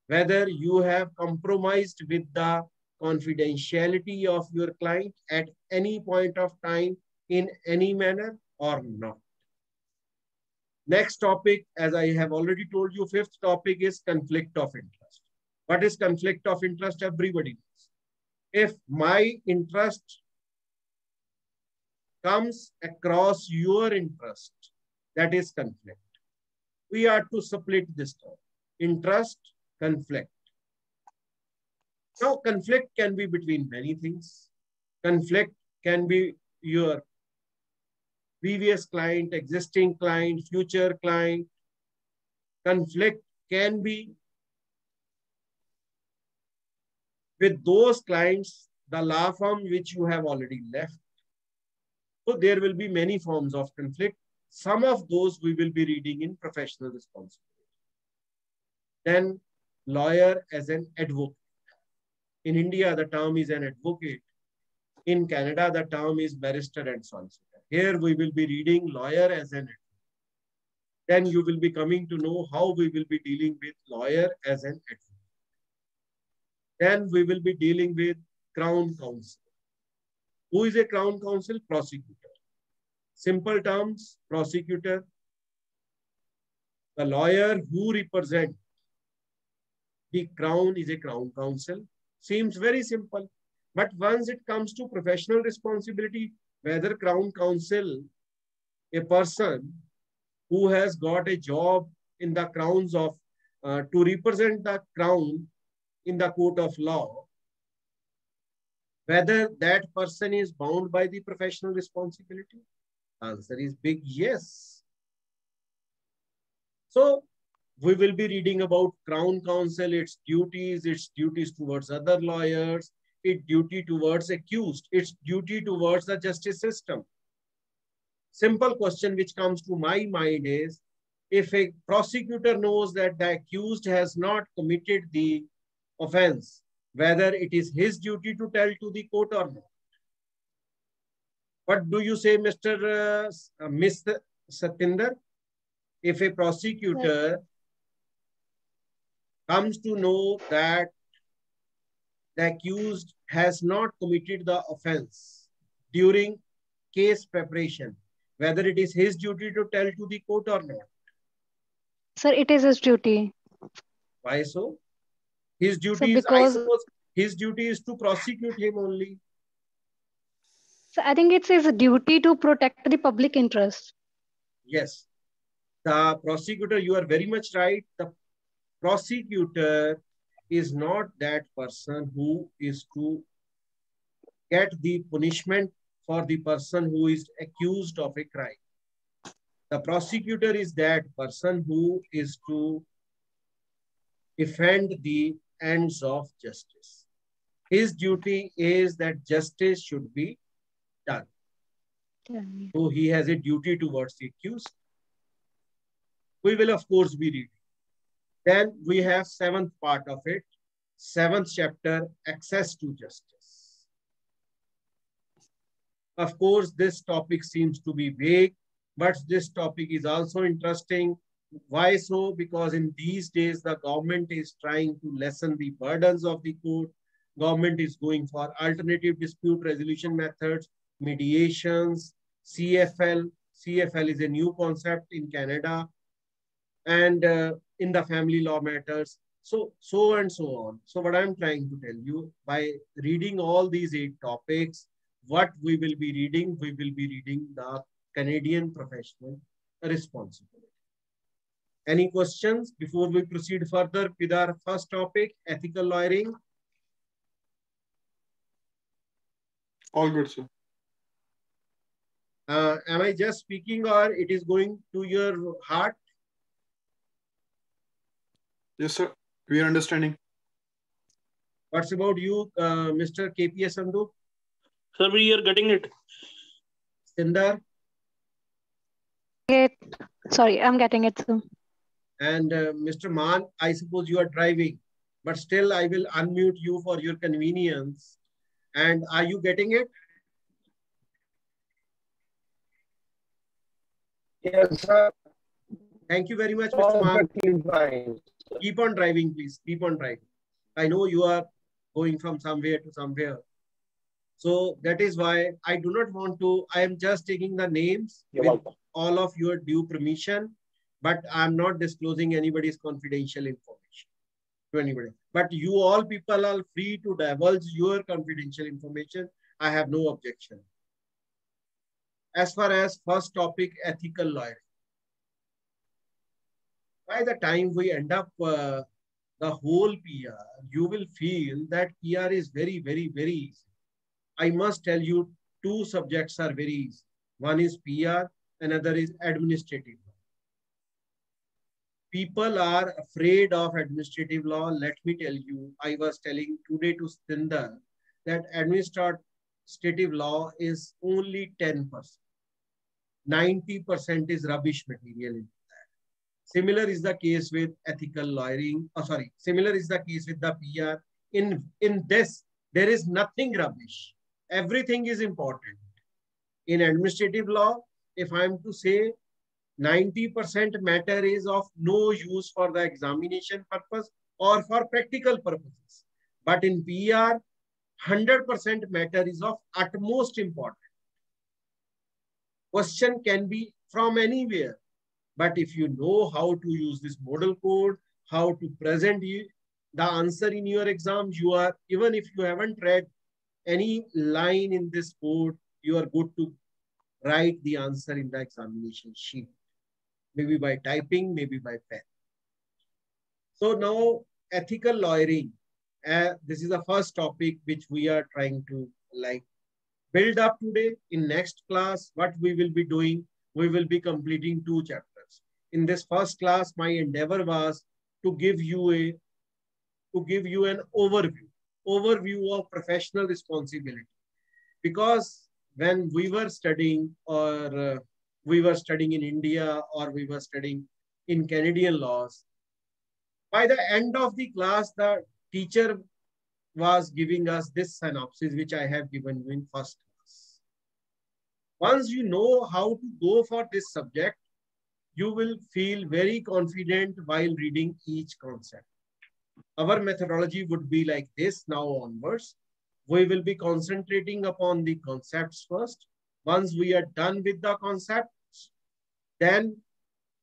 Whether you have compromised with the confidentiality of your client at any point of time in any manner or not. Next topic, as I have already told you, fifth topic is conflict of interest. What is conflict of interest? Everybody knows. If my interest comes across your interest, that is conflict. We are to split this term. Interest, conflict. Now, conflict can be between many things. Conflict can be your previous client, existing client, future client. Conflict can be with those clients, the law firm which you have already left. So there will be many forms of conflict. Some of those we will be reading in professional responsibility. Then lawyer as an advocate. In India, the term is an advocate. In Canada, the term is barrister and solicitor. Here we will be reading lawyer as an advocate. Then you will be coming to know how we will be dealing with lawyer as an advocate. Then we will be dealing with Crown Counsel. Who is a Crown Counsel? Prosecutor. Simple terms, prosecutor. The lawyer who represents the Crown is a Crown Counsel. Seems very simple. But once it comes to professional responsibility, whether Crown Counsel, a person who has got a job in the crowns of, to represent the Crown in the court of law, whether that person is bound by the professional responsibility? Answer is big yes. So we will be reading about Crown Counsel, its duties towards other lawyers, its duty towards accused, its duty towards the justice system. Simple question which comes to my mind is, if a prosecutor knows that the accused has not committed the offense, whether it is his duty to tell to the court or not. What do you say, Miss Satinder? If a prosecutor comes to know that the accused has not committed the offense during case preparation, whether it is his duty to tell to the court or not? Sir, it is his duty. Why so? His duty is, I suppose, his duty is to prosecute him only. So I think it's his duty to protect the public interest. Yes. The prosecutor, you are very much right. The prosecutor is not that person who is to get the punishment for the person who is accused of a crime. The prosecutor is that person who is to defend the ends of justice. His duty is that justice should be done. Done. So he has a duty towards the accused. We will, of course, be reading. Then we have 7th part of it, 7th chapter, access to justice. Of course, this topic seems to be vague, but this topic is also interesting. Why so? Because in these days, the government is trying to lessen the burdens of the court. Government is going for alternative dispute resolution methods, mediations, CFL. CFL is a new concept in Canada, and in the family law matters. So and so on. So what I'm trying to tell you, by reading all these 8 topics, what we will be reading the Canadian professional responsibility. Any questions before we proceed further with our first topic, ethical lawyering? All good, sir. Am I just speaking or it is going to your heart? Yes, sir. We are understanding. What's about you, Mr. KPS Sandhu? Sir, we are getting it. Sindar? Sorry, I'm getting it soon. And Mr. Maan, I suppose you are driving, but still I will unmute you for your convenience. And are you getting it? Yes, sir. Thank you very much, Mr. Maan. Keep on driving, please. Keep on driving. I know you are going from somewhere to somewhere. So that is why I do not want to, I am just taking the names with all of your due permission, but I'm not disclosing anybody's confidential information to anybody. But you all people are free to divulge your confidential information. I have no objection. As far as first topic, ethical lawyering. By the time we end up the whole PR, you will feel that PR is very, very, very easy. I must tell you, 2 subjects are very easy. One is PR, another is administrative law. People are afraid of administrative law. Let me tell you, I was telling today to Stindar that administrative law is only 10%. 90% is rubbish material in that. Similar is the case with ethical lawyering. Similar is the case with the PR. In this, there is nothing rubbish. Everything is important. In administrative law, if I am to say 90% matter is of no use for the examination purpose or for practical purposes. But in PR, 100% matter is of utmost importance. Question can be from anywhere. But if you know how to use this model code, how to present the answer in your exam, you are, even if you haven't read any line in this code, you are good to write the answer in the examination sheet. Maybe by typing, maybe by pen. So now, ethical lawyering. This is the first topic which we are trying to build up today. In next class, what we will be doing, we will be completing 2 chapters. In this first class, my endeavor was to give you an overview of professional responsibility. Because when we were studying, or we were studying in India, or we were studying in Canadian laws, by the end of the class, the teacher was giving us this synopsis, which I have given you in first class. Once you know how to go for this subject, you will feel very confident while reading each concept. Our methodology would be like this now onwards. We will be concentrating upon the concepts first. Once we are done with the concepts, then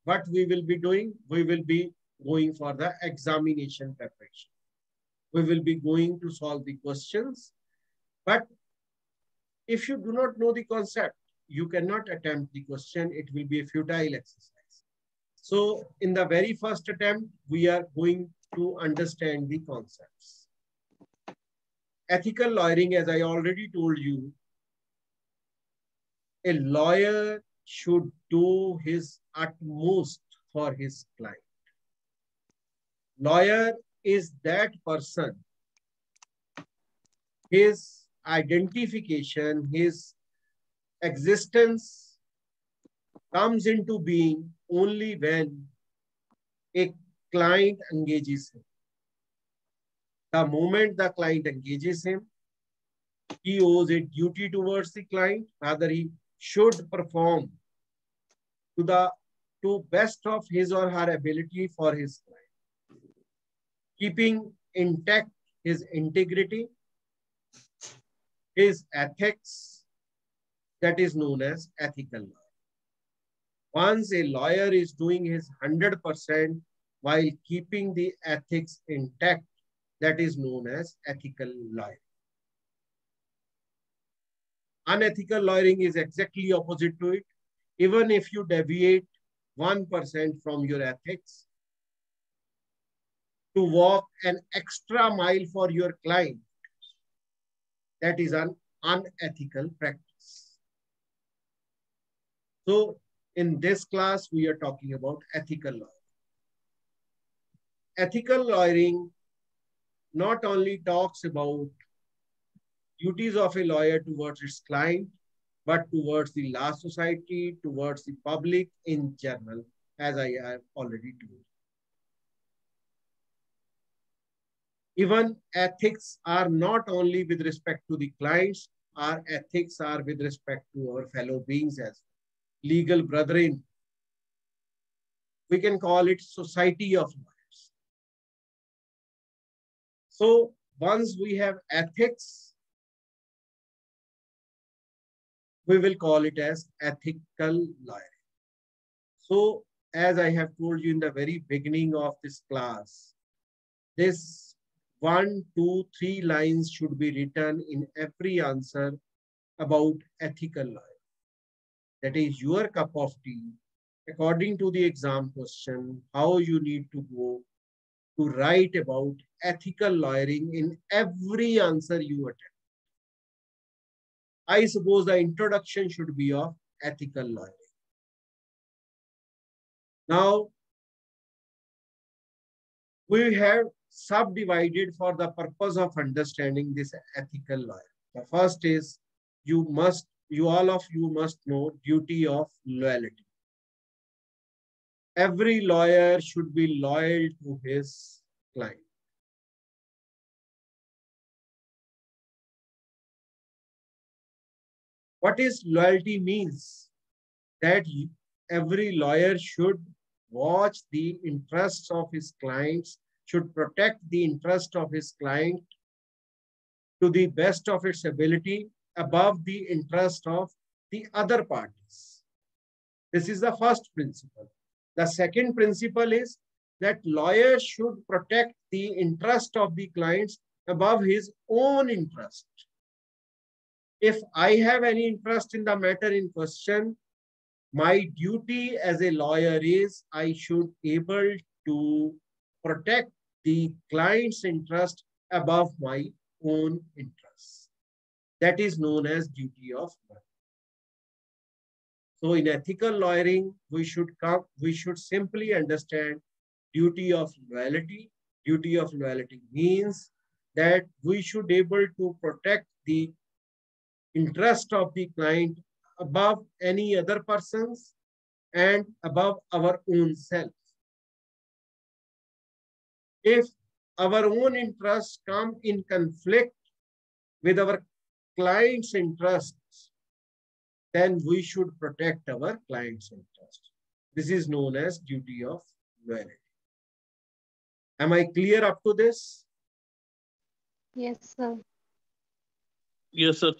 what we will be doing, we will be going for the examination preparation. We will be going to solve the questions. But if you do not know the concept, you cannot attempt the question. It will be a futile exercise. So in the very first attempt, we are going to understand the concepts. Ethical lawyering, as I already told you, a lawyer should do his utmost for his client. Lawyer is that person, his identification, his existence comes into being only when a client engages him. The moment the client engages him, he owes a duty towards the client. Rather, he should perform to best of his or her ability for his client, keeping intact his integrity, his ethics, that is known as ethical law. Once a lawyer is doing his 100% while keeping the ethics intact, that is known as ethical lawyering. Unethical lawyering is exactly opposite to it. Even if you deviate 1% from your ethics to walk an extra mile for your client, that is an unethical practice. So in this class, we are talking about ethical lawyering. Ethical lawyering not only talks about duties of a lawyer towards its client, but towards the law society, towards the public in general, as I have already told. Even ethics are not only with respect to the clients, our ethics are with respect to our fellow beings as legal brethren. We can call it society of lawyers. So once we have ethics, we will call it as ethical lawyering. So as I have told you in the very beginning of this class, this 1, 2, 3 lines should be written in every answer about ethical lawyering. That is your cup of tea. According to the exam question, how you need to go to write about ethical lawyering in every answer you attempt. I suppose the introduction should be of ethical lawyering. Now, we have subdivided for the purpose of understanding this ethical lawyering. The first is all of you must know duty of loyalty. Every lawyer should be loyal to his client. What is loyalty means? That every lawyer should watch the interests of his clients, should protect the interest of his client to the best of its ability above the interest of the other parties. This is the first principle. The second principle is that lawyers should protect the interest of the clients above his own interest. If I have any interest in the matter in question, my duty as a lawyer is I should be able to protect the client's interest above my own interest. That is known as duty of loyalty. So in ethical lawyering, we should simply understand duty of loyalty. Duty of loyalty means that we should be able to protect the interest of the client above any other persons and above our own self. If our own interests come in conflict with our client's interests, then we should protect our client's interest. This is known as duty of loyalty. Am I clear up to this? Yes, sir. Yes, sir.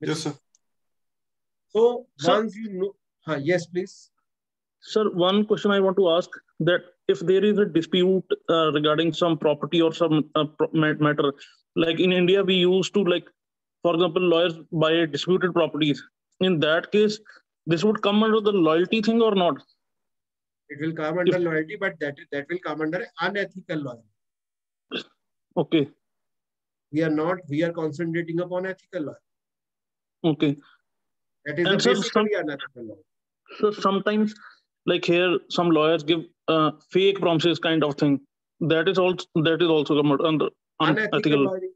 Yes, sir. So once you know, yes, please. Sir, one question I want to ask, that if there is a dispute regarding some property or some matter, like in India, we used to, like, for example, lawyers buy disputed properties. In that case, this would come under the loyalty thing or not? It will come under loyalty, but that will come under unethical loyalty. Okay. We are concentrating upon ethical law. Okay. That is basically unethical law. So sometimes, like here, some lawyers give fake promises kind of thing. That is also under unethical lawyering.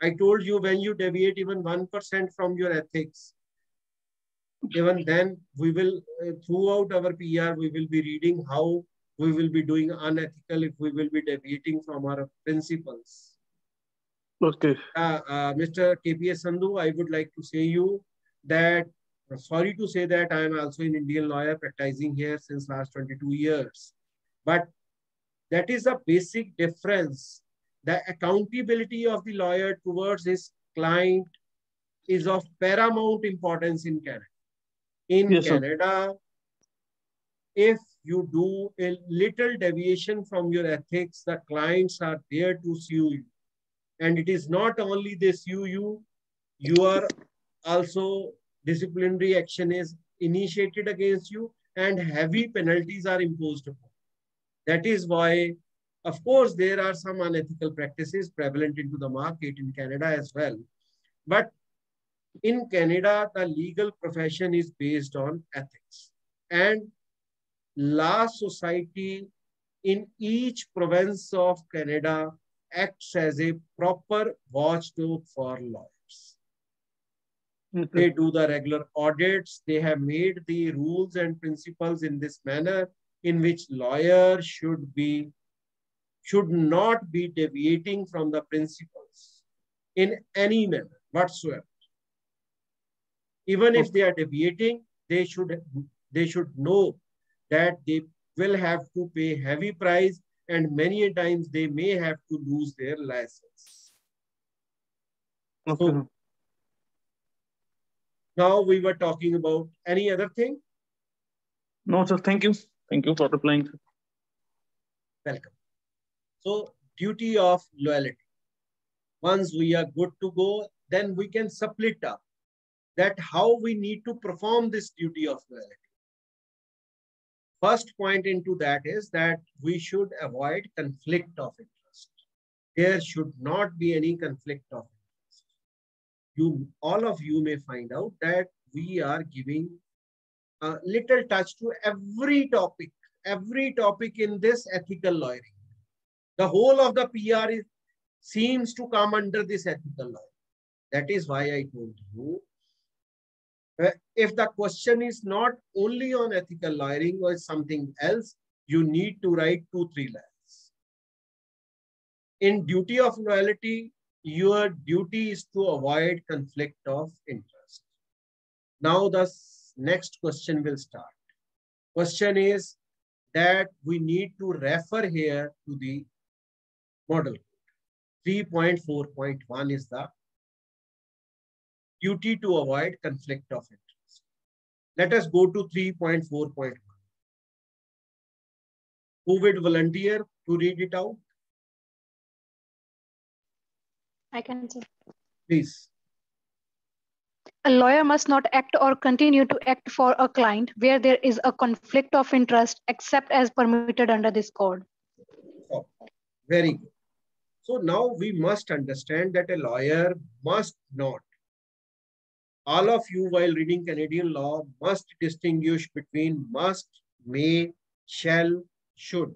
I told you, when you deviate even 1% from your ethics, even then we will, throughout our PR, we will be reading how we will be doing unethical if we will be deviating from our principles. Okay. Mr. KPS Sandhu, I would like to say you that, sorry to say that I am also an Indian lawyer practicing here since last 22 years. But that is a basic difference. The accountability of the lawyer towards his client is of paramount importance in Canada. In Canada, if you do a little deviation from your ethics, the clients are there to sue you. And it is not only they sue you, you are also, disciplinary action is initiated against you and heavy penalties are imposed upon. That is why, of course, there are some unethical practices prevalent into the market in Canada as well. But in Canada, the legal profession is based on ethics. And law society in each province of Canada acts as a proper watchdog for lawyers. They do the regular audits. They have made the rules and principles in this manner in which lawyers should not be deviating from the principles in any manner whatsoever. Even if they are deviating, they should know that they will have to pay heavy price and many times they may have to lose their license. Okay. So, now we were talking about any other thing? No, sir. Thank you. Thank you for replying. Welcome. So, duty of loyalty. Once we are good to go, then we can split up that how we need to perform this duty of loyalty. First point into that is that we should avoid conflict of interest. There should not be any conflict of interest. All of you may find out that we are giving a little touch to every topic in this ethical lawyering. The whole of the PR seems to come under this ethical law. That is why I told you, if the question is not only on ethical lawyering or something else, you need to write 2-3 lines. In duty of loyalty, your duty is to avoid conflict of interest. Now the next question will start. Question is that we need to refer here to the model code. 3.4.1 is the duty to avoid conflict of interest. Let us go to 3.4.1. Who would volunteer to read it out? I can say. Please. A lawyer must not act or continue to act for a client where there is a conflict of interest except as permitted under this code. Oh, very good. So now we must understand that a lawyer must not. All of you, while reading Canadian law, must distinguish between must, may, shall, should.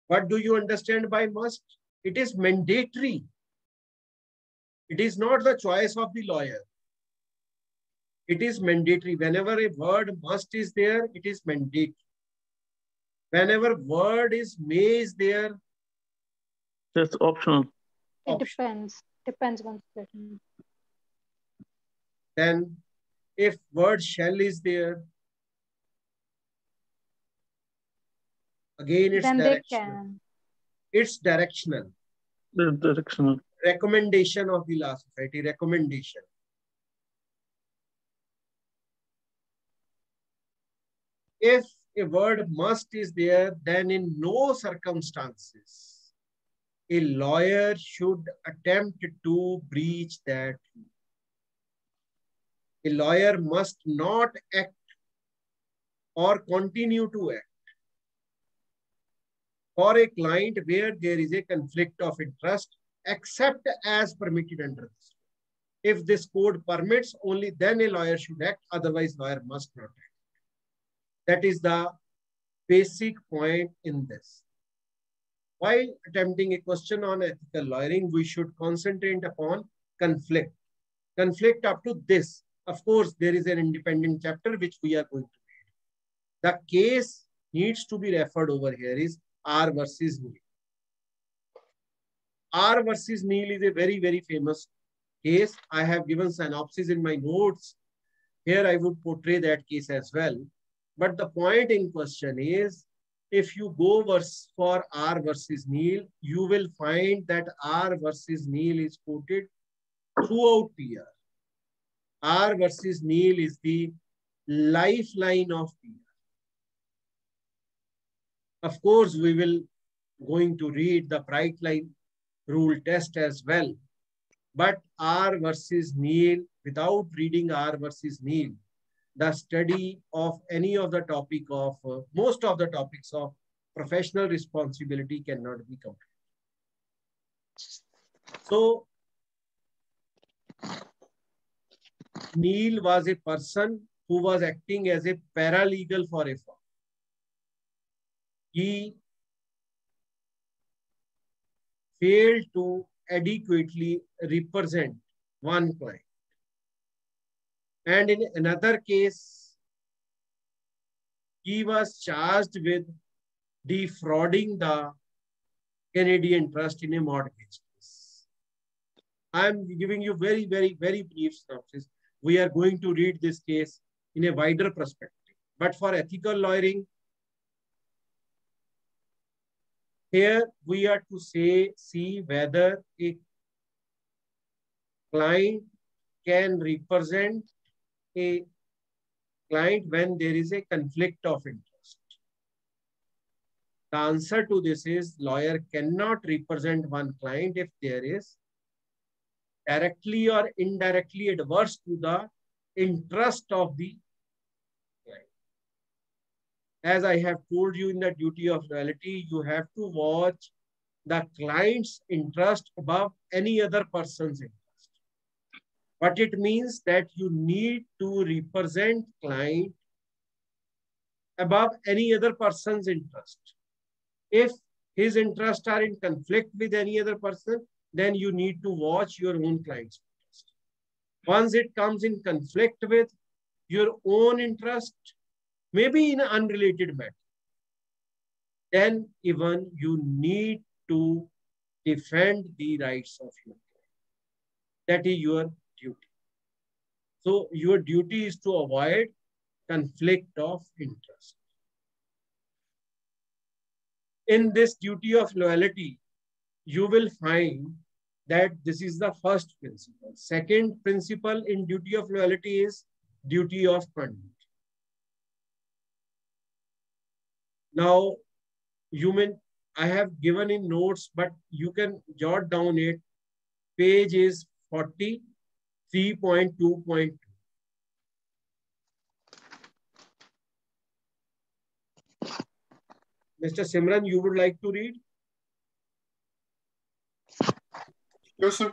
What do you understand by must? It is mandatory. It is not the choice of the lawyer. It is mandatory. Whenever a word must is there, it is mandatory. Whenever word is may is there, that's optional. It depends on the situation. Then if word shall is there, again it's then directional. They can. It's directional. It's directional. Recommendation of the law society, recommendation. If a word must is there, then in no circumstances a lawyer should attempt to breach that. A lawyer must not act or continue to act for a client where there is a conflict of interest except as permitted under this. If this code permits, only then a lawyer should act, otherwise lawyer must not act. That is the basic point in this. while attempting a question on ethical lawyering, we should concentrate upon conflict. Conflict up to this. Of course, there is an independent chapter which we are going to read. The case needs to be referred over here is R versus Neil. R versus Neil is a very, very famous case. I have given synopsis in my notes. Here I would portray that case as well. But the point in question is, if you go for R versus Neil, you will find that R versus Neil is quoted throughout PR. R versus Neil is the lifeline of PR. Of course, we will going to read the bright line rule test as well. But R versus Neil, without reading R versus Neil, the study of any of the topic of, most of the topics of professional responsibility cannot be completed. So, Neil was a person who was acting as a paralegal for a firm. He failed to adequately represent one client. And in another case, he was charged with defrauding the Canadian trust in a mortgage case. I am giving you very, very, very brief synopsis. We are going to read this case in a wider perspective. But for ethical lawyering, here we are to see whether a client can represent a client when there is a conflict of interest. The answer to this is lawyer cannot represent one client if there is directly or indirectly adverse to the interest of the client. As I have told you in the duty of loyalty, you have to watch the client's interest above any other person's interest. But it means that you need to represent client above any other person's interest. If his interests are in conflict with any other person, then you need to watch your own client's interest. Once it comes in conflict with your own interest, maybe in an unrelated matter, then even you need to defend the rights of your client. That is your duty. So your duty is to avoid conflict of interest. In this duty of loyalty, you will find that this is the first principle. Second principle in duty of loyalty is duty of conduct. Now, I have given in notes, but you can jot down it. Page is 43.2.2. Mr. Simran, you would like to read? Yes, sir.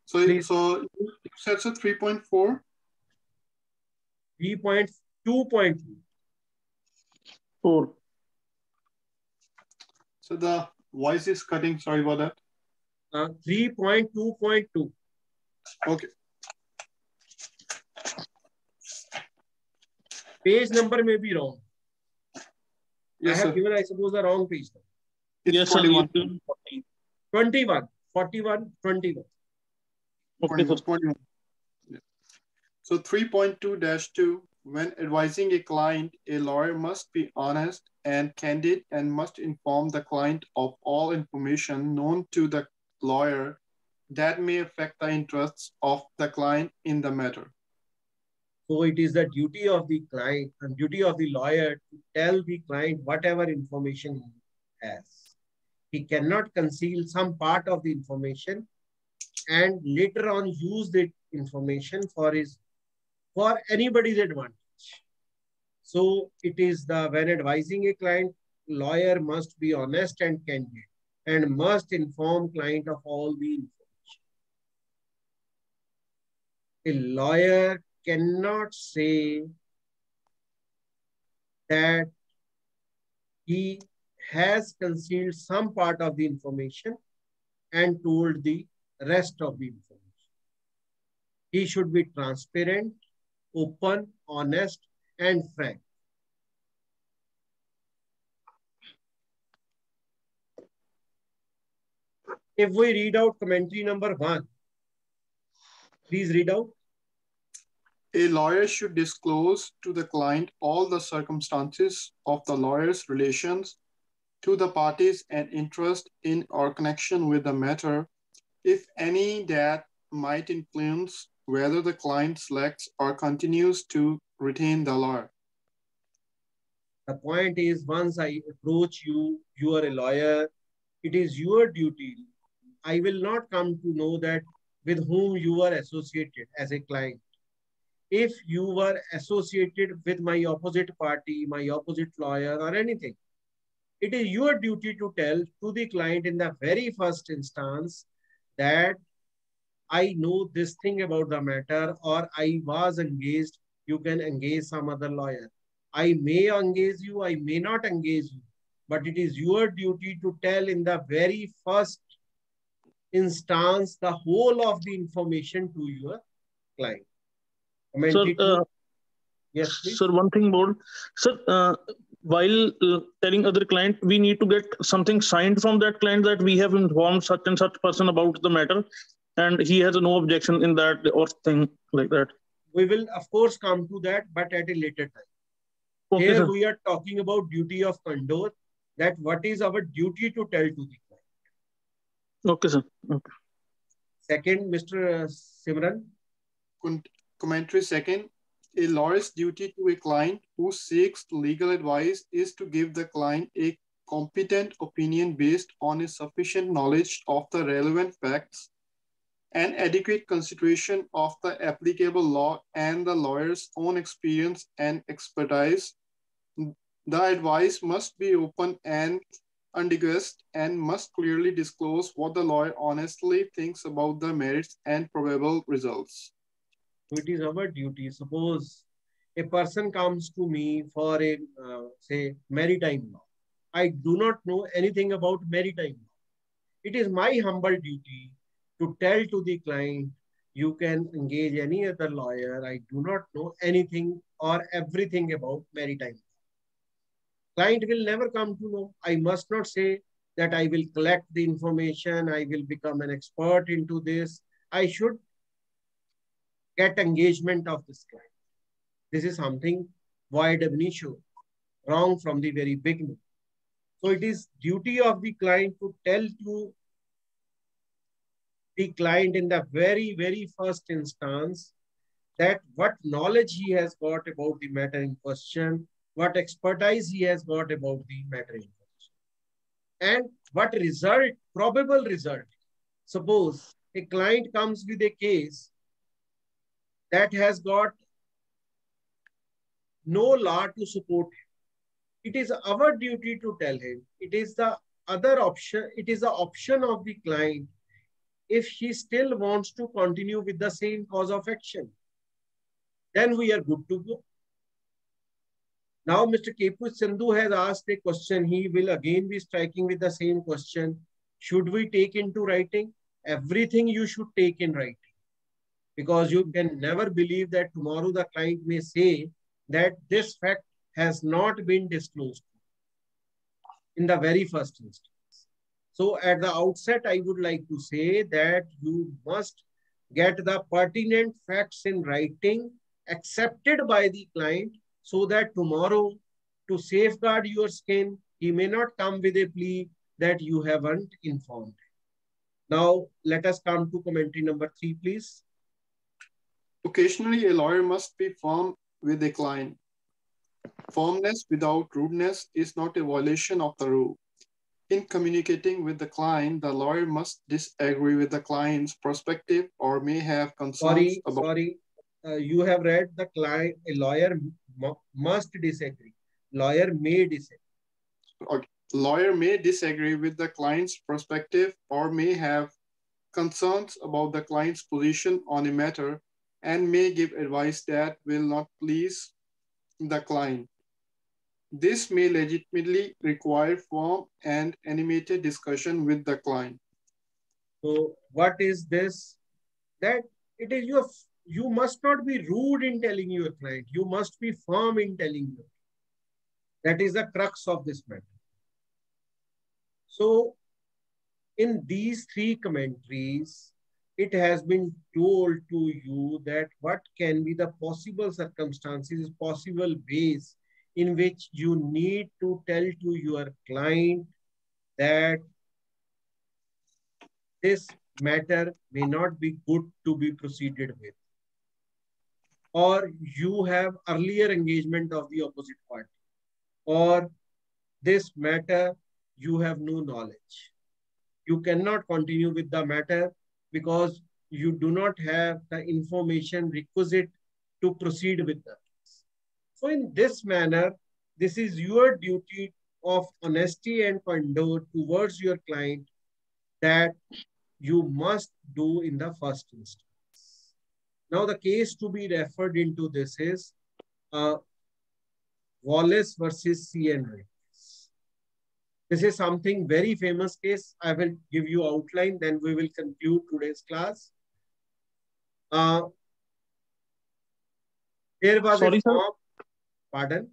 So you said 3.4? 3.2.2. 4. So the voice is cutting. Sorry about that. 3.2.2. Okay. Page number may be wrong. Yes, I have sir. given, I suppose, the wrong page number. It's Yes, 21. sir. 21. 41, 21. Okay, sir. 21. Yeah. So 3.2-2, when advising a client, a lawyer must be honest and candid and must inform the client of all information known to the lawyer that may affect the interests of the client in the matter. So it is the duty of the client and duty of the lawyer to tell the client whatever information he has. He cannot conceal some part of the information and later on use the information for anybody's advantage. So it is when advising a client, lawyer must be honest and candid and must inform client of all the information. A lawyer cannot say that he has concealed some part of the information and told the rest of the information. He should be transparent, open, honest, and frank. If we read out commentary number 1, please read out. A lawyer should disclose to the client all the circumstances of the lawyer's relations to the parties and interest in or connection with the matter, if any, that might influence whether the client selects or continues to retain the lawyer. The point is, once I approach you, you are a lawyer, it is your duty. I will not come to know that with whom you are associated as a client. If you were associated with my opposite party, my opposite lawyer, or anything, it is your duty to tell to the client in the very first instance that I know this thing about the matter, or I was engaged, you can engage some other lawyer. I may engage you, I may not engage you, but it is your duty to tell in the very first instance the whole of the information to your client. Sir, yes, please. Sir, one thing more. Sir, while telling other client, we need to get something signed from that client that we have informed such and such person about the matter, and he has no objection in that or thing like that. We will, of course, come to that, but at a later time. Okay, here sir. We are talking about duty of candor, that what is our duty to tell to the client. Okay, sir. Okay. Second, Mr. Simran. Commentary second. A lawyer's duty to a client who seeks legal advice is to give the client a competent opinion based on a sufficient knowledge of the relevant facts and adequate consideration of the applicable law and the lawyer's own experience and expertise. The advice must be open and unambiguous and must clearly disclose what the lawyer honestly thinks about the merits and probable results. It is our duty. Suppose a person comes to me for a, say, maritime law. I do not know anything about maritime law. It is my humble duty to tell to the client, you can engage any other lawyer. I do not know anything or everything about maritime law. Client will never come to know. I must not say that I will collect the information. I will become an expert into this. I should get engagement of this client. This is something void ab initio, wrong from the very beginning. So it is duty of the client to tell to the client in the very, very first instance that what knowledge he has got about the matter in question, what expertise he has got about the matter in question, and what result, probable result. Suppose a client comes with a case that has got no law to support him. It is our duty to tell him. It is the other option. It is the option of the client if he still wants to continue with the same cause of action. Then we are good to go. Now, Mr. Kepu Sandhu has asked a question. He will again be striking with the same question. Should we take into writing? Everything you should take in writing. Because you can never believe that tomorrow the client may say that this fact has not been disclosed in the very first instance. So at the outset, I would like to say that you must get the pertinent facts in writing accepted by the client so that tomorrow, to safeguard your skin, he may not come with a plea that you haven't informed. Now, let us come to commentary number 3, please. Occasionally, a lawyer must be firm with a client. Firmness without rudeness is not a violation of the rule. In communicating with the client, the lawyer must disagree with the client's perspective or may have concerns about... Sorry, you have read the client, a lawyer must disagree. Lawyer may disagree. Okay. Lawyer may disagree with the client's perspective or may have concerns about the client's position on a matter and may give advice that will not please the client. This may legitimately require firm and animated discussion with the client. So what is this? That it is you must not be rude in telling your client. You must be firm in telling you. That is the crux of this matter. So in these three commentaries, it has been told to you that what can be the possible circumstances, possible ways in which you need to tell to your client that this matter may not be good to be proceeded with, or you have earlier engagement of the opposite party, or this matter you have no knowledge. You cannot continue with the matter because you do not have the information requisite to proceed with the case. So in this manner, this is your duty of honesty and candor towards your client that you must do in the first instance. Now the case to be referred into this is Wallace versus C.N. Reeves. This is something very famous case. I will give you outline, then we will conclude today's class. There was Sorry, a form. Sir. Pardon?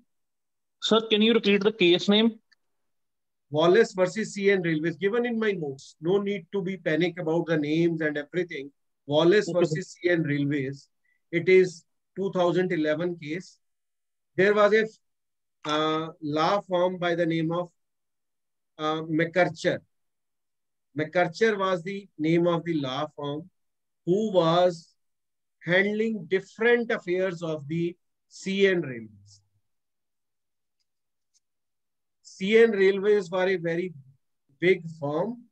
Sir, can you repeat the case name? Wallace versus C.N. Railways, given in my notes. No need to be panic about the names and everything. Wallace versus C.N. Railways. It is 2011 case. There was a law firm by the name of McArcher. McArcher was the name of the law firm who was handling different affairs of the CN Railways. CN Railways were a very big firm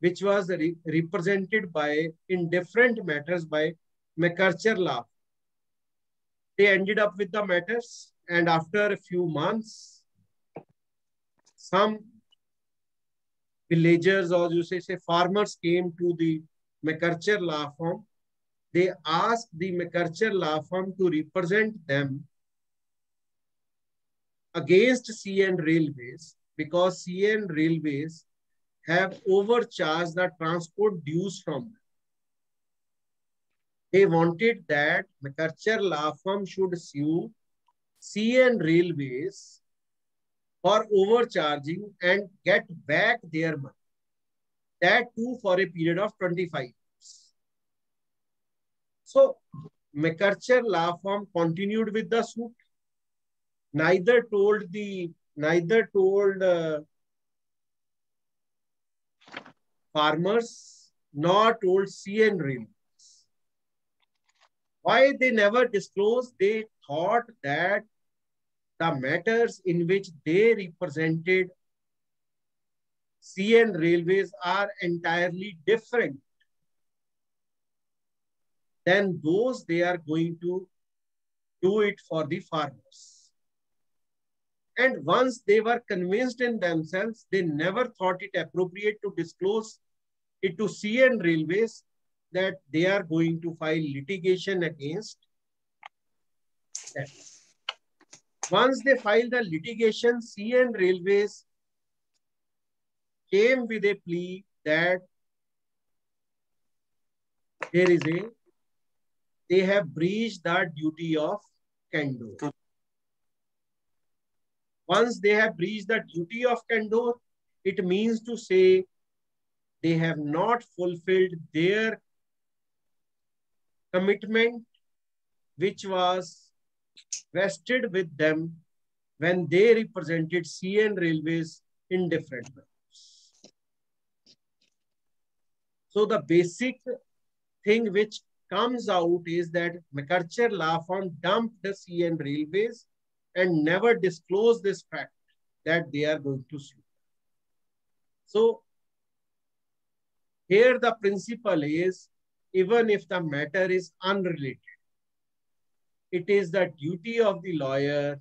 which was represented by, in different matters, by McArcher law. They ended up with the matters, and after a few months, some villagers, or you say farmers, came to the McArcher law firm. They asked the McArcher law firm to represent them against CN Railways because CN Railways have overcharged the transport dues from them. They wanted that McArcher law firm should sue CN Railways for overcharging and get back their money. That too for a period of 25 years. So McArcher law firm continued with the suit. Neither told farmers nor told CN Railways. Why they never disclosed? They thought that the matters in which they represented CN Railways are entirely different than those they are going to do it for the farmers. And once they were convinced in themselves, they never thought it appropriate to disclose it to CN Railways that they are going to file litigation against them. Once they filed the litigation, CN Railways came with a plea that they have breached the duty of candor. Once they have breached the duty of candor, it means to say they have not fulfilled their commitment which was vested with them when they represented CN Railways in different matters. So the basic thing which comes out is that McArcher law firm dumped the CN Railways and never disclosed this fact that they are going to sue. So here the principle is, even if the matter is unrelated, it is the duty of the lawyer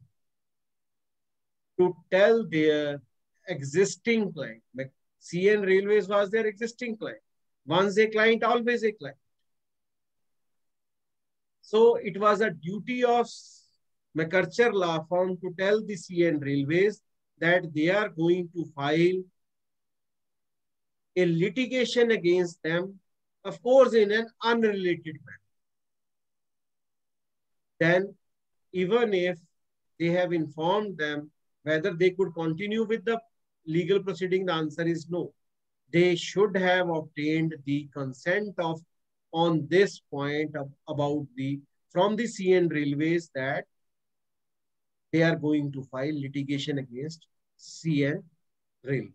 to tell their existing client. Like CN Railways was their existing client. Once a client, always a client. So it was a duty of McArthur law firm to tell the CN Railways that they are going to file a litigation against them, of course, in an unrelated manner. Then, even if they have informed them whether they could continue with the legal proceeding, the answer is no. They should have obtained the consent of on this point about the from the CN Railways that they are going to file litigation against CN Railways.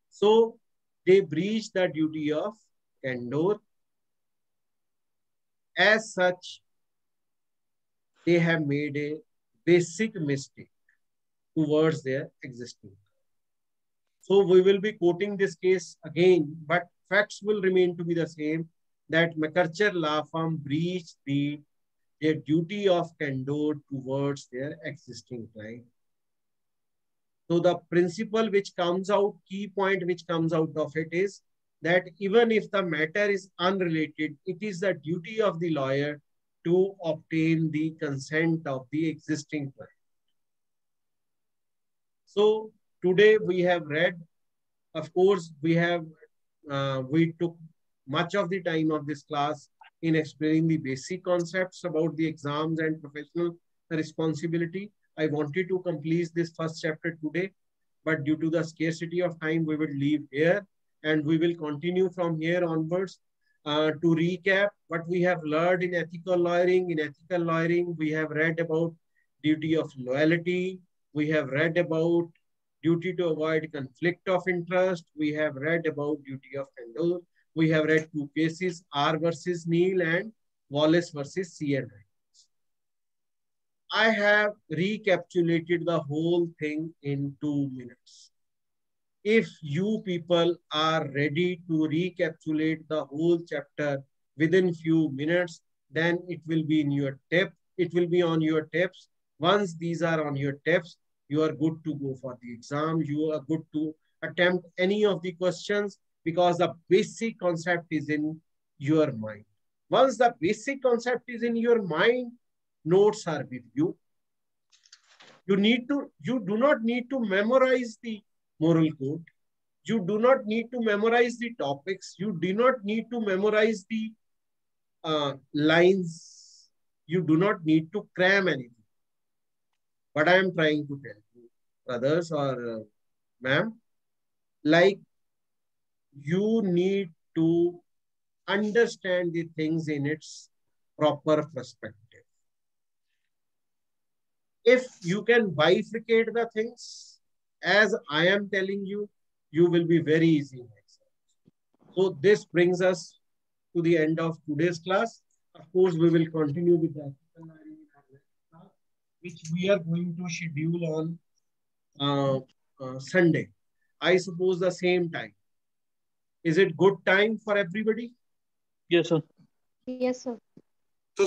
So they breached the duty of candor. As such, they have made a basic mistake towards their existing. So we will be quoting this case again, but facts will remain to be the same, that McArthur law firm breached their duty of candor towards their existing client. So the principle which comes out, key point which comes out of it is that even if the matter is unrelated, it is the duty of the lawyer to obtain the consent of the existing client. So today we have read, of course, we took much of the time of this class in explaining the basic concepts about the exams and professional responsibility. I wanted to complete this first chapter today, but due to the scarcity of time, we will leave here and we will continue from here onwards. To recap what we have learned in ethical lawyering. In ethical lawyering, we have read about duty of loyalty. We have read about duty to avoid conflict of interest. We have read about duty of candor. We have read two cases, R versus Neil and Wallace versus CN. I have recapitulated the whole thing in 2 minutes. If you people are ready to recapitulate the whole chapter within few minutes, then it will be in your tip. It will be on your tips. Once these are on your tips, you are good to go for the exam. You are good to attempt any of the questions because the basic concept is in your mind. Once the basic concept is in your mind, notes are with you. You do not need to memorize the moral code. You do not need to memorize the topics. You do not need to memorize the lines. You do not need to cram anything. What I am trying to tell you, brothers or ma'am, like you need to understand the things in its proper perspective. If you can bifurcate the things, as I am telling you, you will be very easy in exams. So this brings us to the end of today's class. Of course, we will continue with that, which we are going to schedule on Sunday. I suppose the same time. Is it good time for everybody? Yes, sir. Yes, sir. So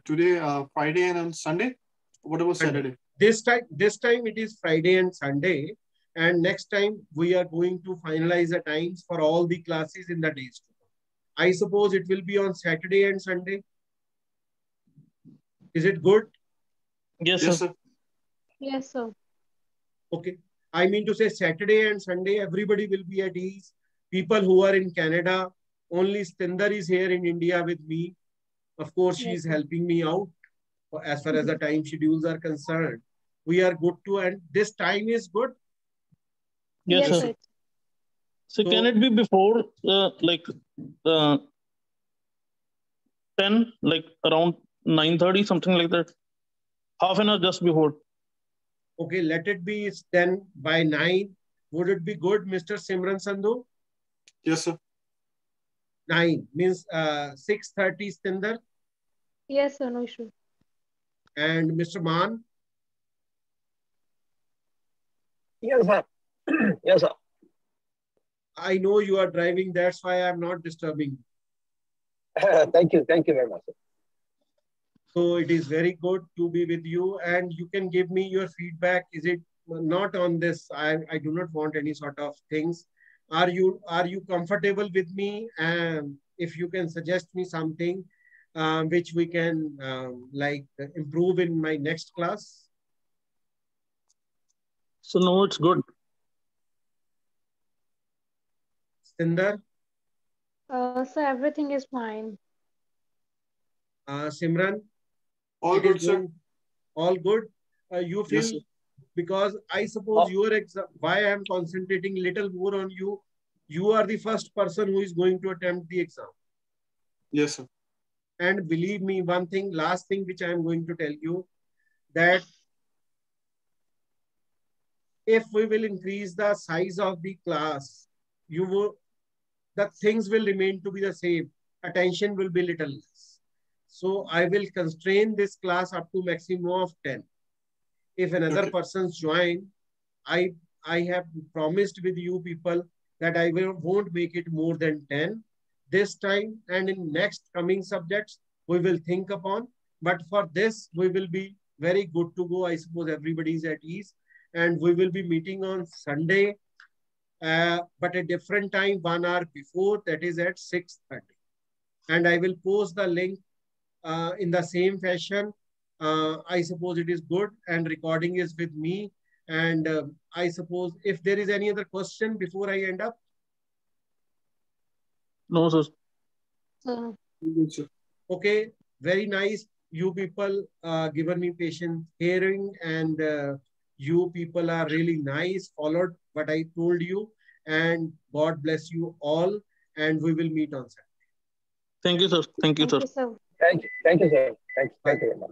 today, Friday and on Sunday? What about Saturday? This time it is Friday and Sunday. And next time we are going to finalize the times for all the classes in the days to come. I suppose it will be on Saturday and Sunday. Is it good? Yes, sir. Yes, sir. Okay. I mean to say Saturday and Sunday, everybody will be at ease. People who are in Canada, only Stinder is here in India with me. Of course, she is helping me out as far as the time schedules are concerned. We are good to, and this time is good. Yes, sir. So can it be before 10, like around 9:30, something like that? Half an hour just before. Okay, let it be then by 9. Would it be good, Mr. Simran Sandhu? Yes, sir. 9 means 6:30 Stinder. Yes, sir, no issue. And Mr. Maan? Yes, sir. Yes, sir. I know you are driving, that's why I'm not disturbing. Thank you very much, sir. So it is very good to be with you, and you can give me your feedback. Is it not on this? I do not want any sort of things. Are you comfortable with me? And if you can suggest me something, which we can improve in my next class? So no, it's good. Sindar? So everything is fine. Simran? All good, sir. All good? You feel, Yes, because I suppose your exam, why I am concentrating little more on you, you are the first person who is going to attempt the exam. yes, sir. And believe me, one thing, last thing which I am going to tell you, that if we will increase the size of the class, the things will remain to be the same. Attention will be little less. So I will constrain this class up to maximum of 10. If another persons join, I have promised with you people that I won't make it more than 10 this time, and in next coming subjects we will think upon. But for this, we will be very good to go. I suppose everybody is at ease, and we will be meeting on Sunday, but a different time, 1 hour before, that is at 6:30. And I will post the link in the same fashion. I suppose it is good, and recording is with me. And I suppose if there is any other question before I end up. No, sir. Okay, very nice. You people given me patient hearing, and you people are really nice, followed what I told you, and God bless you all, and we will meet on Saturday. Thank you, sir. Thank you, sir. Thank you, sir. Thank you very much.